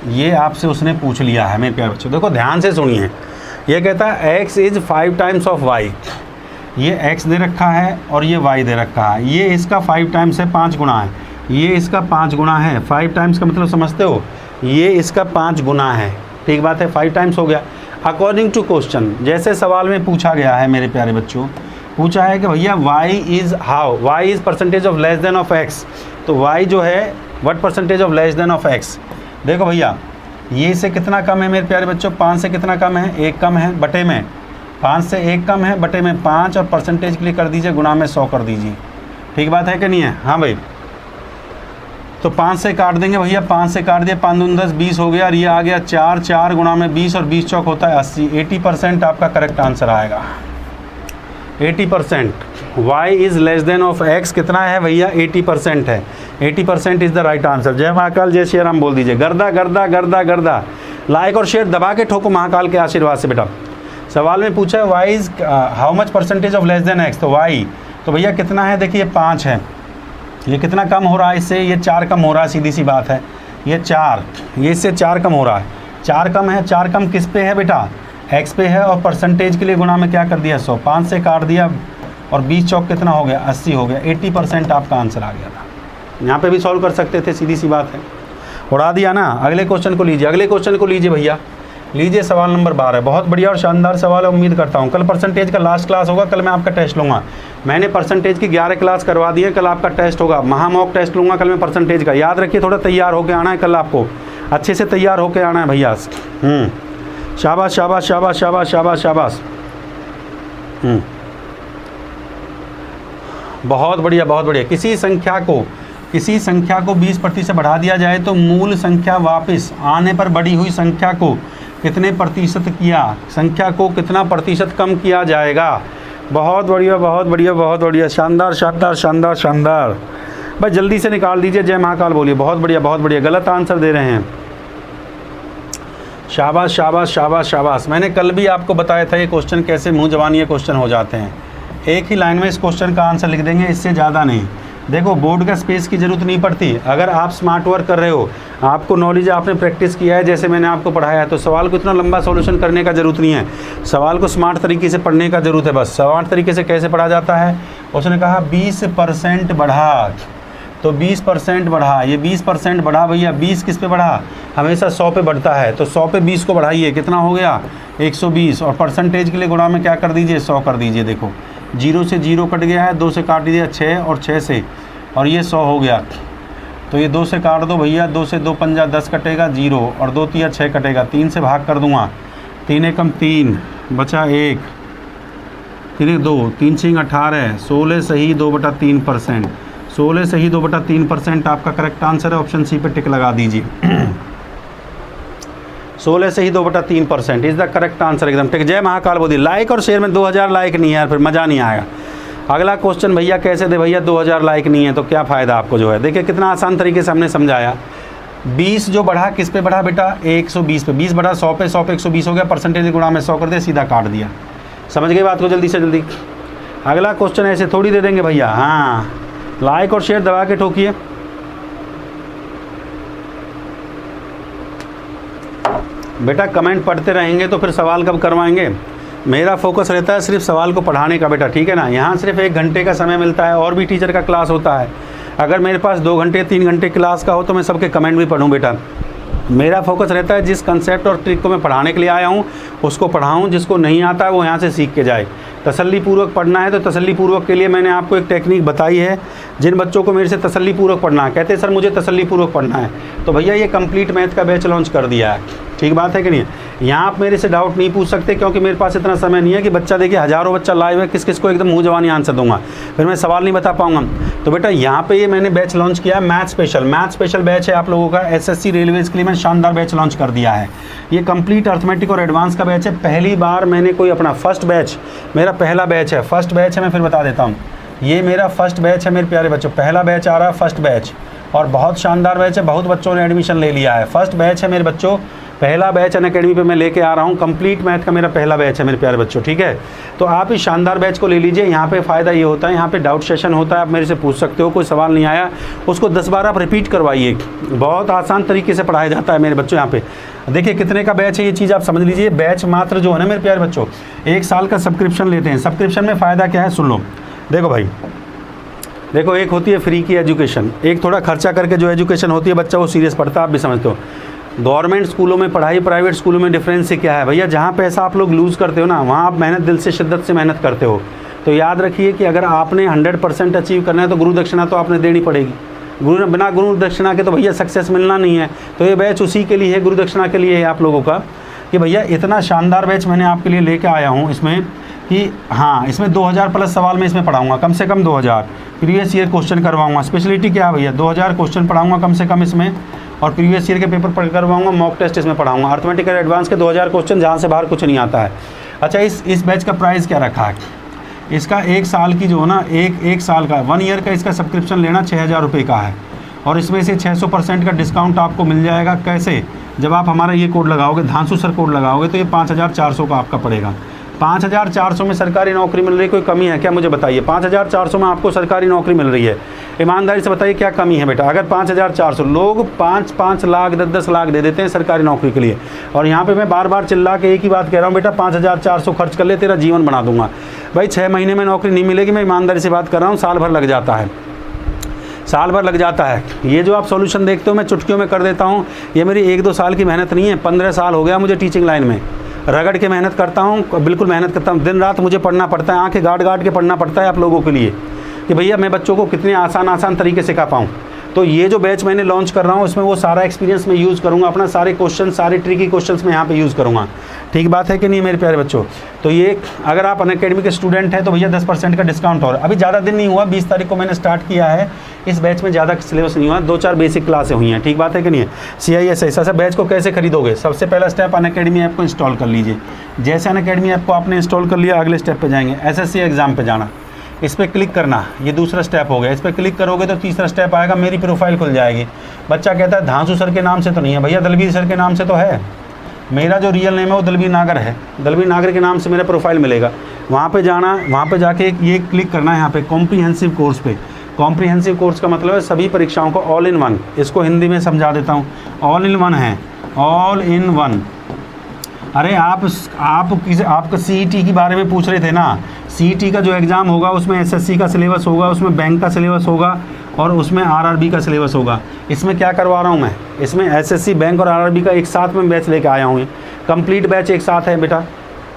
ये आपसे उसने पूछ लिया है मेरे प्यारे बच्चों। देखो ध्यान से सुनिए, ये कहता है x is 5 times of y। ये x दे रखा है और ये y दे रखा है। ये इसका 5 टाइम्स है, 5 गुना है। ये इसका 5 गुना है। 5 टाइम्स का मतलब समझते हो, ये इसका 5 गुना है। ठीक बात है, 5 टाइम्स हो गया। अकॉर्डिंग टू क्वेश्चन, जैसे सवाल में पूछा गया है मेरे प्यारे बच्चों, पूछा है कि भैया y is how, y is percentage of less than of x, तो y जो है what percentage of less than of x। देखो भैया, ये से कितना कम है मेरे प्यारे बच्चों, 5 से कितना कम है, 1 कम है, बटे में 5 से 1 कम है, बटे में 5, और परसेंटेज के लिए कर दीजिए गुना में 100 कर दीजिए। ठीक बात है कि नहीं है। हाँ भाई, तो 5 से काट देंगे भैया, 5 से काट दिए, 5 दूनी 10, 20 हो गया, और ये आ गया 4, 4 गुना में 20 और 20 चौक होता है 80। 80% आपका करेक्ट आंसर आएगा। 80%। y is less than of x कितना है भैया? 80% है। 80% इज़ द राइट आंसर। जय महाकाल, जय श्री राम बोल दीजिए। गर्दा गर्दा गर्दा गर्दा, लाइक और शेयर दबा के ठोको महाकाल के आशीर्वाद से बेटा। सवाल में पूछा है y is how much percentage of less than x, तो y तो भैया कितना है? देखिए 5 है। ये कितना कम हो रहा है इससे? ये 4 कम हो रहा है, सीधी सी बात है। ये 4, ये इससे 4 कम हो रहा है। 4 कम है, 4 कम किस पे है बेटा? x पे है। और परसेंटेज के लिए गुणा में क्या कर दिया? 100, 5 से काट दिया और 20 चौक कितना हो गया? 80 हो गया। 80% आपका आंसर आ गया था। यहाँ पे भी सॉल्व कर सकते थे, सीधी सी बात है। उड़ा दिया ना। अगले क्वेश्चन को लीजिए, अगले क्वेश्चन को लीजिए भैया। लीजिए सवाल नंबर 12। बहुत बढ़िया और शानदार सवाल है, उम्मीद करता हूँ। कल परसेंटेज का लास्ट क्लास होगा, कल मैं आपका टेस्ट लूँगा। मैंने परसेंटेज की 11 क्लास करवा दी है, कल आपका टेस्ट होगा। महामॉक टेस्ट लूँगा कल मैं परसेंटेज का। याद रखिए, थोड़ा तैयार होकर आना है कल, आपको अच्छे से तैयार होकर आना है भैया। शाबाश शाबाश शाबाश शाबाश शाबाश शाबाश। बहुत बढ़िया बहुत बढ़िया। किसी संख्या को 20% बढ़ा दिया जाए तो मूल संख्या वापस आने पर बढ़ी हुई संख्या को कितने प्रतिशत किया? संख्या को कितना प्रतिशत कम किया जाएगा? बहुत बढ़िया बहुत बढ़िया बहुत बढ़िया, शानदार शानदार शानदार शानदार। भाई जल्दी से निकाल दीजिए, जय महाकाल बोलिए। बहुत बढ़िया बहुत बढ़िया। गलत आंसर दे रहे हैं। शाबाश शाबाश शाबाश शाबाश। मैंने कल भी आपको बताया था ये क्वेश्चन कैसे मुँह जबानी ये क्वेश्चन हो जाते हैं। एक ही लाइन में इस क्वेश्चन का आंसर लिख देंगे, इससे ज़्यादा नहीं। देखो बोर्ड का स्पेस की ज़रूरत नहीं पड़ती। अगर आप स्मार्ट वर्क कर रहे हो, आपको नॉलेज, आपने प्रैक्टिस किया है जैसे मैंने आपको पढ़ाया है, तो सवाल को इतना लंबा सॉल्यूशन करने का ज़रूरत नहीं है। सवाल को स्मार्ट तरीके से पढ़ने का ज़रूरत है बस। स्मार्ट तरीके से कैसे पढ़ा जाता है? उसने कहा 20% बढ़ा, तो 20% बढ़ा। ये 20% बढ़ा भैया। 20 किस पे बढ़ा? हमेशा 100 पे बढ़ता है, तो 100 पे 20 को बढ़ाइए, कितना हो गया? 120। और परसेंटेज के लिए गुणा में क्या कर दीजिए? 100 कर दीजिए। देखो 0 से 0 कट गया है, 2 से काट दीजिए 6 और 6 से, और ये 100 हो गया। तो ये 2 से काट दो भैया। 2 से 2 पंजा 10 कटेगा 0, और 2 तिया 6 कटेगा। 3 से भाग कर दूंगा, 3 एकम 3 बचा 1, 3 2, 3 6 18, 16 सही 2/3%। 16 सही 2/3% आपका करेक्ट आंसर है। ऑप्शन सी पे टिक लगा दीजिए। 16 से ही 2/3% इज़ द करेक्ट आंसर, एकदम ठीक। जय महाकाल बोलिए। लाइक और शेयर में 2000 लाइक नहीं है यार, फिर मज़ा नहीं आएगा। अगला क्वेश्चन भैया कैसे दे भैया? 2000 लाइक नहीं है तो क्या फ़ायदा आपको जो है। देखिए कितना आसान तरीके से हमने समझाया। 20 जो बढ़ा किस पे बढ़ा बेटा? 120 पे। 20 बढ़ा 100 पे, 100 पे 120 हो गया। परसेंटेज गुणा में 100 कर दिया, सीधा काट दिया। समझ गए बात को? जल्दी से जल्दी। अगला क्वेश्चन ऐसे थोड़ी दे देंगे भैया। हाँ, लाइक और शेयर दबा के ठोकिए। बेटा कमेंट पढ़ते रहेंगे तो फिर सवाल कब करवाएंगे? मेरा फोकस रहता है सिर्फ सवाल को पढ़ाने का बेटा, ठीक है ना। यहाँ सिर्फ 1 घंटे का समय मिलता है, और भी टीचर का क्लास होता है। अगर मेरे पास 2 घंटे 3 घंटे क्लास का हो तो मैं सबके कमेंट भी पढ़ूँ बेटा। मेरा फोकस रहता है जिस कंसेप्ट और ट्रिक को मैं पढ़ाने के लिए आया हूँ उसको पढ़ाऊँ, जिसको नहीं आता है वो यहाँ से सीख के जाए। तसल्लीपूर्वक पढ़ना है तो तसल्लीपूर्वक के लिए मैंने आपको एक टेक्निक बताई है। जिन बच्चों को मेरे से तसल्लीपूर्वक पढ़ना है, कहते हैं सर मुझे तसल्लीपूर्वक पढ़ना है, तो भैया ये कंप्लीट मैथ का बैच लॉन्च कर दिया है। ठीक बात है कि नहीं? यहाँ आप मेरे से डाउट नहीं पूछ सकते, क्योंकि मेरे पास इतना समय नहीं है कि बच्चा देखिए हज़ारों बच्चा लाइव है, किस किस को एकदम मुँह जवानी आंसर दूंगा, फिर मैं सवाल नहीं बता पाऊंगा। तो बेटा यहाँ पे ये मैंने बैच लॉन्च किया है, मैथ स्पेशल बैच है आप लोगों का। एसएससी रेलवेज़ के लिए मैंने शानदार बैच लॉन्च कर दिया है। ये कंप्लीट अर्थमेटिक और एडवांस का बैच है। पहली बार मैंने कोई अपना फर्स्ट बैच, मेरा पहला बैच है, फर्स्ट बैच है। मैं फिर बता देता हूँ, ये मेरा फर्स्ट बैच है मेरे प्यारे बच्चों। पहला बैच आ रहा है, फर्स्ट बैच, और बहुत शानदार बैच है। बहुत बच्चों ने एडमिशन ले लिया है। फर्स्ट बैच है मेरे बच्चों, पहला बैच अनअकैडमी पे मैं लेके आ रहा हूँ। कंप्लीट मैथ का मेरा पहला बैच है मेरे प्यारे बच्चों, ठीक है। तो आप इस शानदार बैच को ले लीजिए। यहाँ पे फ़ायदा ये होता है, यहाँ पे डाउट सेशन होता है, आप मेरे से पूछ सकते हो। कोई सवाल नहीं आया उसको 10 बार आप रिपीट करवाइए। बहुत आसान तरीके से पढ़ाया जाता है मेरे बच्चों। यहाँ पे देखिए कितने का बैच है, ये चीज़ आप समझ लीजिए। बैच मात्र जो है ना मेरे प्यारे बच्चों, 1 साल का सब्सक्रिप्शन लेते हैं। सब्सक्रिप्शन में फ़ायदा क्या है सुन लो। देखो भाई, देखो एक होती है फ्री की एजुकेशन, एक थोड़ा खर्चा करके जो एजुकेशन होती है बच्चा वो सीरियस पढ़ता है, आप भी समझते हो। गवर्नमेंट स्कूलों में पढ़ाई, प्राइवेट स्कूलों में डिफरेंस से क्या है भैया? जहाँ पैसा आप लोग लूज़ करते हो ना, वहाँ आप मेहनत दिल से शिद्दत से मेहनत करते हो। तो याद रखिए कि अगर आपने 100% अचीव करना है तो गुरु दक्षिणा तो आपने देनी पड़ेगी। बिना गुरु दक्षिणा के तो भैया सक्सेस मिलना नहीं है। तो ये बैच उसी के लिए है, गुरु दक्षिणा के लिए है आप लोगों का, कि भैया इतना शानदार बैच मैंने आपके लिए लेके आया हूँ इसमें कि हाँ, इसमें 2000 प्लस सवाल मैं इसमें पढ़ाऊँगा, कम से कम 2000 प्रीवियस ईयर क्वेश्चन करवाऊँगा। स्पेशलिटी क्या है भैया? 2000 क्वेश्चन पढ़ाऊँगा कम से कम इसमें, और प्रीवियस ईयर के पेपर करवाऊँगा, मॉक टेस्ट इसमें पढ़ाऊँगा। अर्थमेटिक और एडवांस के 2000 क्वेश्चन, जहाँ से बाहर कुछ नहीं आता है। अच्छा, इस बैच का प्राइस क्या रखा है? इसका 1 साल की जो है ना, एक साल का 1 ईयर का इसका सब्सक्रिप्शन लेना 6,000 रुपये का है, और इसमें से 600% का डिस्काउंट आपको मिल जाएगा। कैसे? जब आप हमारा ये कोड लगाओगे, धांसू सर कोड लगाओगे, तो ये 5,400 का आपका पड़ेगा। 5,400 में सरकारी नौकरी मिल रही है, कोई कमी है क्या? मुझे बताइए। 5,400 में आपको सरकारी नौकरी मिल रही है, ईमानदारी से बताइए क्या कमी है बेटा? अगर 5,400, लोग 5-5 लाख 10-10 लाख दे देते हैं सरकारी नौकरी के लिए, और यहाँ पे मैं बार बार चिल्ला के एक ही बात कह रहा हूँ, बेटा 5,400 खर्च कर ले, तेरा जीवन बना दूंगा। भाई 6 महीने में नौकरी नहीं मिलेगी, मैं ईमानदारी से बात कर रहा हूँ, साल भर लग जाता है, साल भर लग जाता है। ये जो आप सॉल्यूशन देखते हो मैं चुटकियों में कर देता हूँ, ये मेरी 1-2 साल की मेहनत नहीं है, 15 साल हो गया मुझे टीचिंग लाइन में, रगड़ के मेहनत करता हूँ, बिल्कुल मेहनत करता हूँ, दिन रात मुझे पढ़ना पड़ता है, आंखें गाड़ के पढ़ना पड़ता है आप लोगों के लिए, कि भैया मैं बच्चों को कितने आसान तरीके सिखा पाऊँ। तो ये जो बैच मैंने लॉन्च कर रहा हूँ, इसमें वो सारा एक्सपीरियंस मैं यूज़ करूँगा, अपना सारे क्वेश्चन, सारे ट्रिकी क्वेश्चंस मैं यहाँ पे यूज़ करूँगा। ठीक बात है कि नहीं मेरे प्यारे बच्चों? तो ये अगर आप अनअकैडमी के स्टूडेंट हैं तो भैया 10% का डिस्काउंट। और अभी ज़्यादा दिन नहीं हुआ, 20 तारीख को मैंने स्टार्ट किया है। इस बैच में ज़्यादा सिलेबस नहीं हुआ, 2-4 बेसिक क्लासें हुई हैं। ठीक बात है कि नहीं है? CIS ऐसा बैच को कैसे खरीदोगे? सबसे पहला स्टेप अनअकैडमी ऐप को इंस्टॉल कर लीजिए। जैसे अनअकैडमी ऐप को आपने इंस्टॉल कर लिया, अगले स्टेप पर जाएंगे, SSC एग्ज़ाम पर जाना, इस पर क्लिक करना, ये दूसरा स्टेप हो गया। इस पर क्लिक करोगे तो तीसरा स्टेप आएगा, मेरी प्रोफाइल खुल जाएगी। बच्चा कहता है धांसू सर के नाम से तो नहीं है भैया, दलबीर सर के नाम से तो है। मेरा जो रियल नेम है वो दलबीर नागर है, दलबीर नागर के नाम से मेरा प्रोफाइल मिलेगा। वहाँ पे जाना, वहाँ पे जाके ये क्लिक करना है यहाँ पे कॉम्प्रिहेंसिव कोर्स पे। कॉम्प्रिहेंसिव कोर्स का मतलब है सभी परीक्षाओं को ऑल इन वन। इसको हिंदी में समझा देता हूँ, ऑल इन वन है, ऑल इन वन। अरे आप आपका CET के बारे में पूछ रहे थे ना, CET का जो एग्ज़ाम होगा उसमें SSC का सिलेबस होगा, उसमें बैंक का सिलेबस होगा, और उसमें RRB का सिलेबस होगा। इसमें क्या करवा रहा हूँ मैं? इसमें SSC, बैंक और RRB का एक साथ में बैच लेके आया हूँ, कंप्लीट बैच एक साथ है बेटा।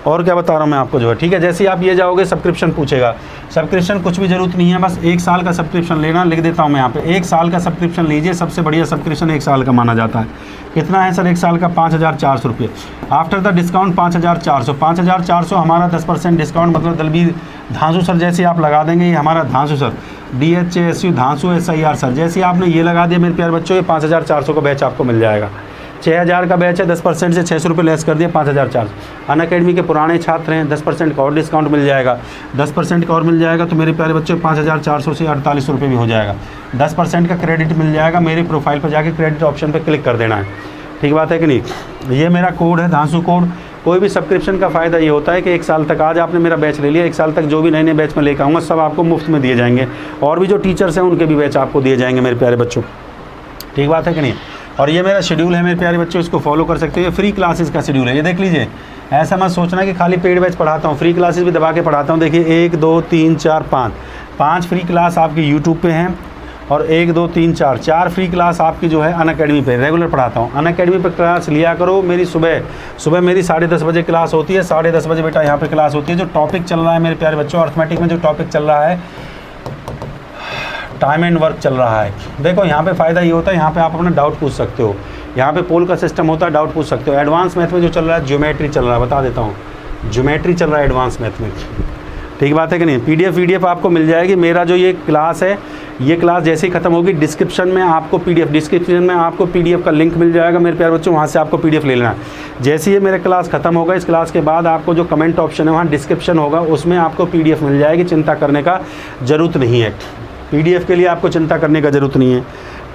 और क्या बता रहा हूँ मैं आपको जो है, ठीक है। जैसे ही आप ये जाओगे सब्सक्रिप्शन पूछेगा, सब्सक्रिप्शन कुछ भी ज़रूरत नहीं है, बस 1 साल का सब्सक्रिप्शन लेना, लिख देता हूँ मैं यहाँ पे, 1 साल का सब्सक्रिप्शन लीजिए। सबसे बढ़िया सब्सक्रिप्शन 1 साल का माना जाता है। कितना है सर 1 साल का? 5,400 रुपये। After the discount 5,400। 5,400 हमारा 10% डिस्काउंट, मतलब दलबीर धांसू सर जैसे आप लगा देंगे, ये हमारा धांसू सर, DHASU धांसू SIR सर, जैसे आपने ये लगा दिया मेरे प्यारे बच्चों, ये 5,400 का बैच आपको मिल जाएगा। 6,000 का बैच है, 10% से 600 रुपये लेस कर दिया, 5,400। अनअकैडमी के पुराने छात्र हैं, 10% का और डिस्काउंट मिल जाएगा, 10% का और मिल जाएगा, तो मेरे प्यारे बच्चों 5,400 से 48 रुपये भी हो जाएगा। 10% का क्रेडिट मिल जाएगा। मेरे प्रोफाइल पर जाके क्रेडिट ऑप्शन पर क्लिक कर देना है। ठीक बात है कि नहीं? ये मेरा कोड है, धांसू कोड। कोई भी सब्सक्रिप्शन का फ़ायदा ये होता है कि 1 साल तक, आज आपने मेरा बैच ले लिया, 1 साल तक जो भी नए बैच में लेकर आऊँगा सब आपको मुफ्त में दिए जाएंगे, और भी जो टीचर्स हैं उनके भी बैच आपको दिए जाएंगे मेरे प्यारे बच्चों। ठीक बात है कि नहीं? और ये मेरा शेड्यूल है मेरे प्यारे बच्चों, इसको फॉलो कर सकते हो। ये फ्री क्लासेस का शेड्यूल है, ये देख लीजिए। ऐसा मत सोचना कि खाली पेड बैच पढ़ाता हूँ, फ्री क्लासेस भी दबा के पढ़ाता हूँ। देखिए 1 2 3 4 5 फ्री क्लास आपकी यूट्यूब पे हैं, और 1 2 3 4 फ्री क्लास आपकी जो है अनअकैडमी पे रेगुलर पढ़ाता हूँ। अनअकैडमी पे क्लास लिया करो। मेरी सुबह मेरी 10:30 बजे क्लास होती है, 10:30 बजे बेटा यहाँ पे क्लास होती है। जो टॉपिक चल रहा है मेरे प्यारे बच्चों, अर्थमेटिक में जो टॉपिक चल रहा है, टाइम एंड वर्क चल रहा है। देखो यहाँ पे फ़ायदा ये होता है, यहाँ पे आप अपना डाउट पूछ सकते हो, यहाँ पे पोल का सिस्टम होता है, डाउट पूछ सकते हो। एडवांस मैथ में जो चल रहा है, ज्योमेट्री चल रहा है, बता देता हूँ, ज्योमेट्री चल रहा है एडवांस मैथ में। ठीक बात है कि नहीं? PDF आपको मिल जाएगी। मेरा जो ये क्लास है, ये क्लास जैसे ही खत्म होगी, डिस्क्रिप्शन में आपको PDF का लिंक मिल जाएगा मेरे प्यारे बच्चों, वहाँ से आपको PDF ले लेना है। जैसे ही मेरा क्लास खत्म होगा, इस क्लास के बाद आपको जो कमेंट ऑप्शन है वहाँ डिस्क्रिप्शन होगा, उसमें आपको PDF मिल जाएगी। चिंता करने का ज़रूरत नहीं है, PDF के लिए आपको चिंता करने का ज़रूरत नहीं है।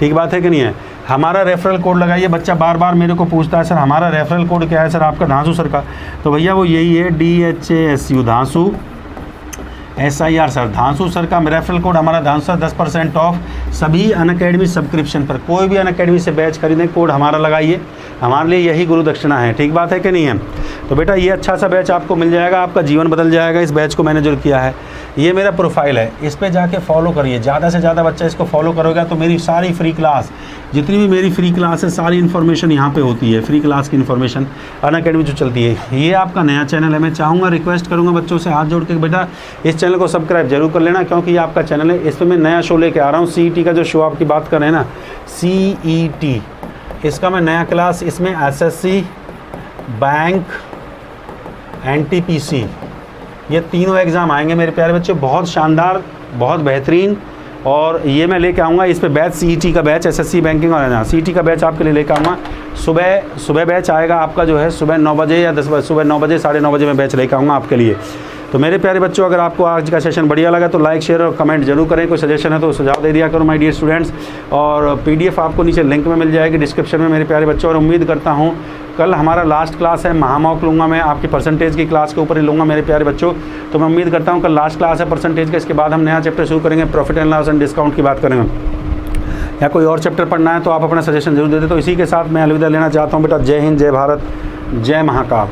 ठीक बात है कि नहीं है? हमारा रेफरल कोड लगाइए। बच्चा बार बार मेरे को पूछता है, सर हमारा रेफरल कोड क्या है सर आपका धांसू सर का? तो भैया वो यही है, DHASU धांसू SIR सर, धांसू सर का रेफरल कोड हमारा धांसू सर, 10% ऑफ सभी अनअकैडमी सब्सक्रिप्शन पर। कोई भी अनअकैडमी से बैच खरीदें, कोड हमारा लगाइए, हमारे लिए यही गुरु दक्षिणा है। ठीक बात है कि नहीं है? तो बेटा ये अच्छा सा बैच आपको मिल जाएगा, आपका जीवन बदल जाएगा। इस बैच को मैंने जो किया है, ये मेरा प्रोफाइल है, इस पर जाके फॉलो करिए। ज़्यादा से ज़्यादा बच्चा इसको फॉलो करोगे तो मेरी सारी फ्री क्लास, जितनी भी मेरी फ्री क्लास है, सारी इन्फॉर्मेशन यहाँ पे होती है। फ्री क्लास की इन्फॉर्मेशन अनअकैडमी जो चलती है। ये आपका नया चैनल है, मैं चाहूँगा, रिक्वेस्ट करूँगा बच्चों से हाथ जोड़ के, बेटा इस चैनल को सब्सक्राइब जरूर कर लेना, क्योंकि ये आपका चैनल है। इस पर मैं नया शो लेके आ रहा हूँ, CET का जो शो आपकी बात कर रहे हैं ना, CET, इसका मैं नया क्लास, इसमें SSC, बैंक, NTPC, ये तीनों एग्ज़ाम आएंगे मेरे प्यारे बच्चे, बहुत शानदार, बहुत बेहतरीन। और ये मैं लेके आऊँगा इस पे बैच, CET का बैच, SSC बैंकिंग और CET का बैच आपके लिए लेकर आऊँगा। सुबह बैच आएगा आपका जो है सुबह 9 बजे या 10 बजे, सुबह 9 बजे 9:30 बजे मैं बैच लेकर आऊँगा आपके लिए। तो मेरे प्यारे बच्चों, अगर आपको आज का सेशन बढ़िया लगा तो लाइक शेयर और कमेंट जरूर करें। कोई सजेशन है तो सुझाव दे दिया करो माय डियर स्टूडेंट्स। और PDF आपको नीचे लिंक में मिल जाएगी डिस्क्रिप्शन में मेरे प्यारे बच्चों। और उम्मीद करता हूँ कल हमारा लास्ट क्लास है, महामॉक लूँगा मैं, आपकी परसेंटेज की क्लास के ऊपर ही लूँगा मेरे प्यारे बच्चों। तो मैं उम्मीद करता हूँ कल लास्ट क्लास है परसेंटेज का, इसके बाद हम नया चैप्टर शुरू करेंगे, profit and loss and discount की बात करेंगे। या कोई और चैप्टर पढ़ना है तो आप अपना सजेशन जरूर दे दें। तो इसी के साथ मैं अलविदा लेना चाहता हूँ बेटा। जय हिंद, जय भारत, जय महाकाल।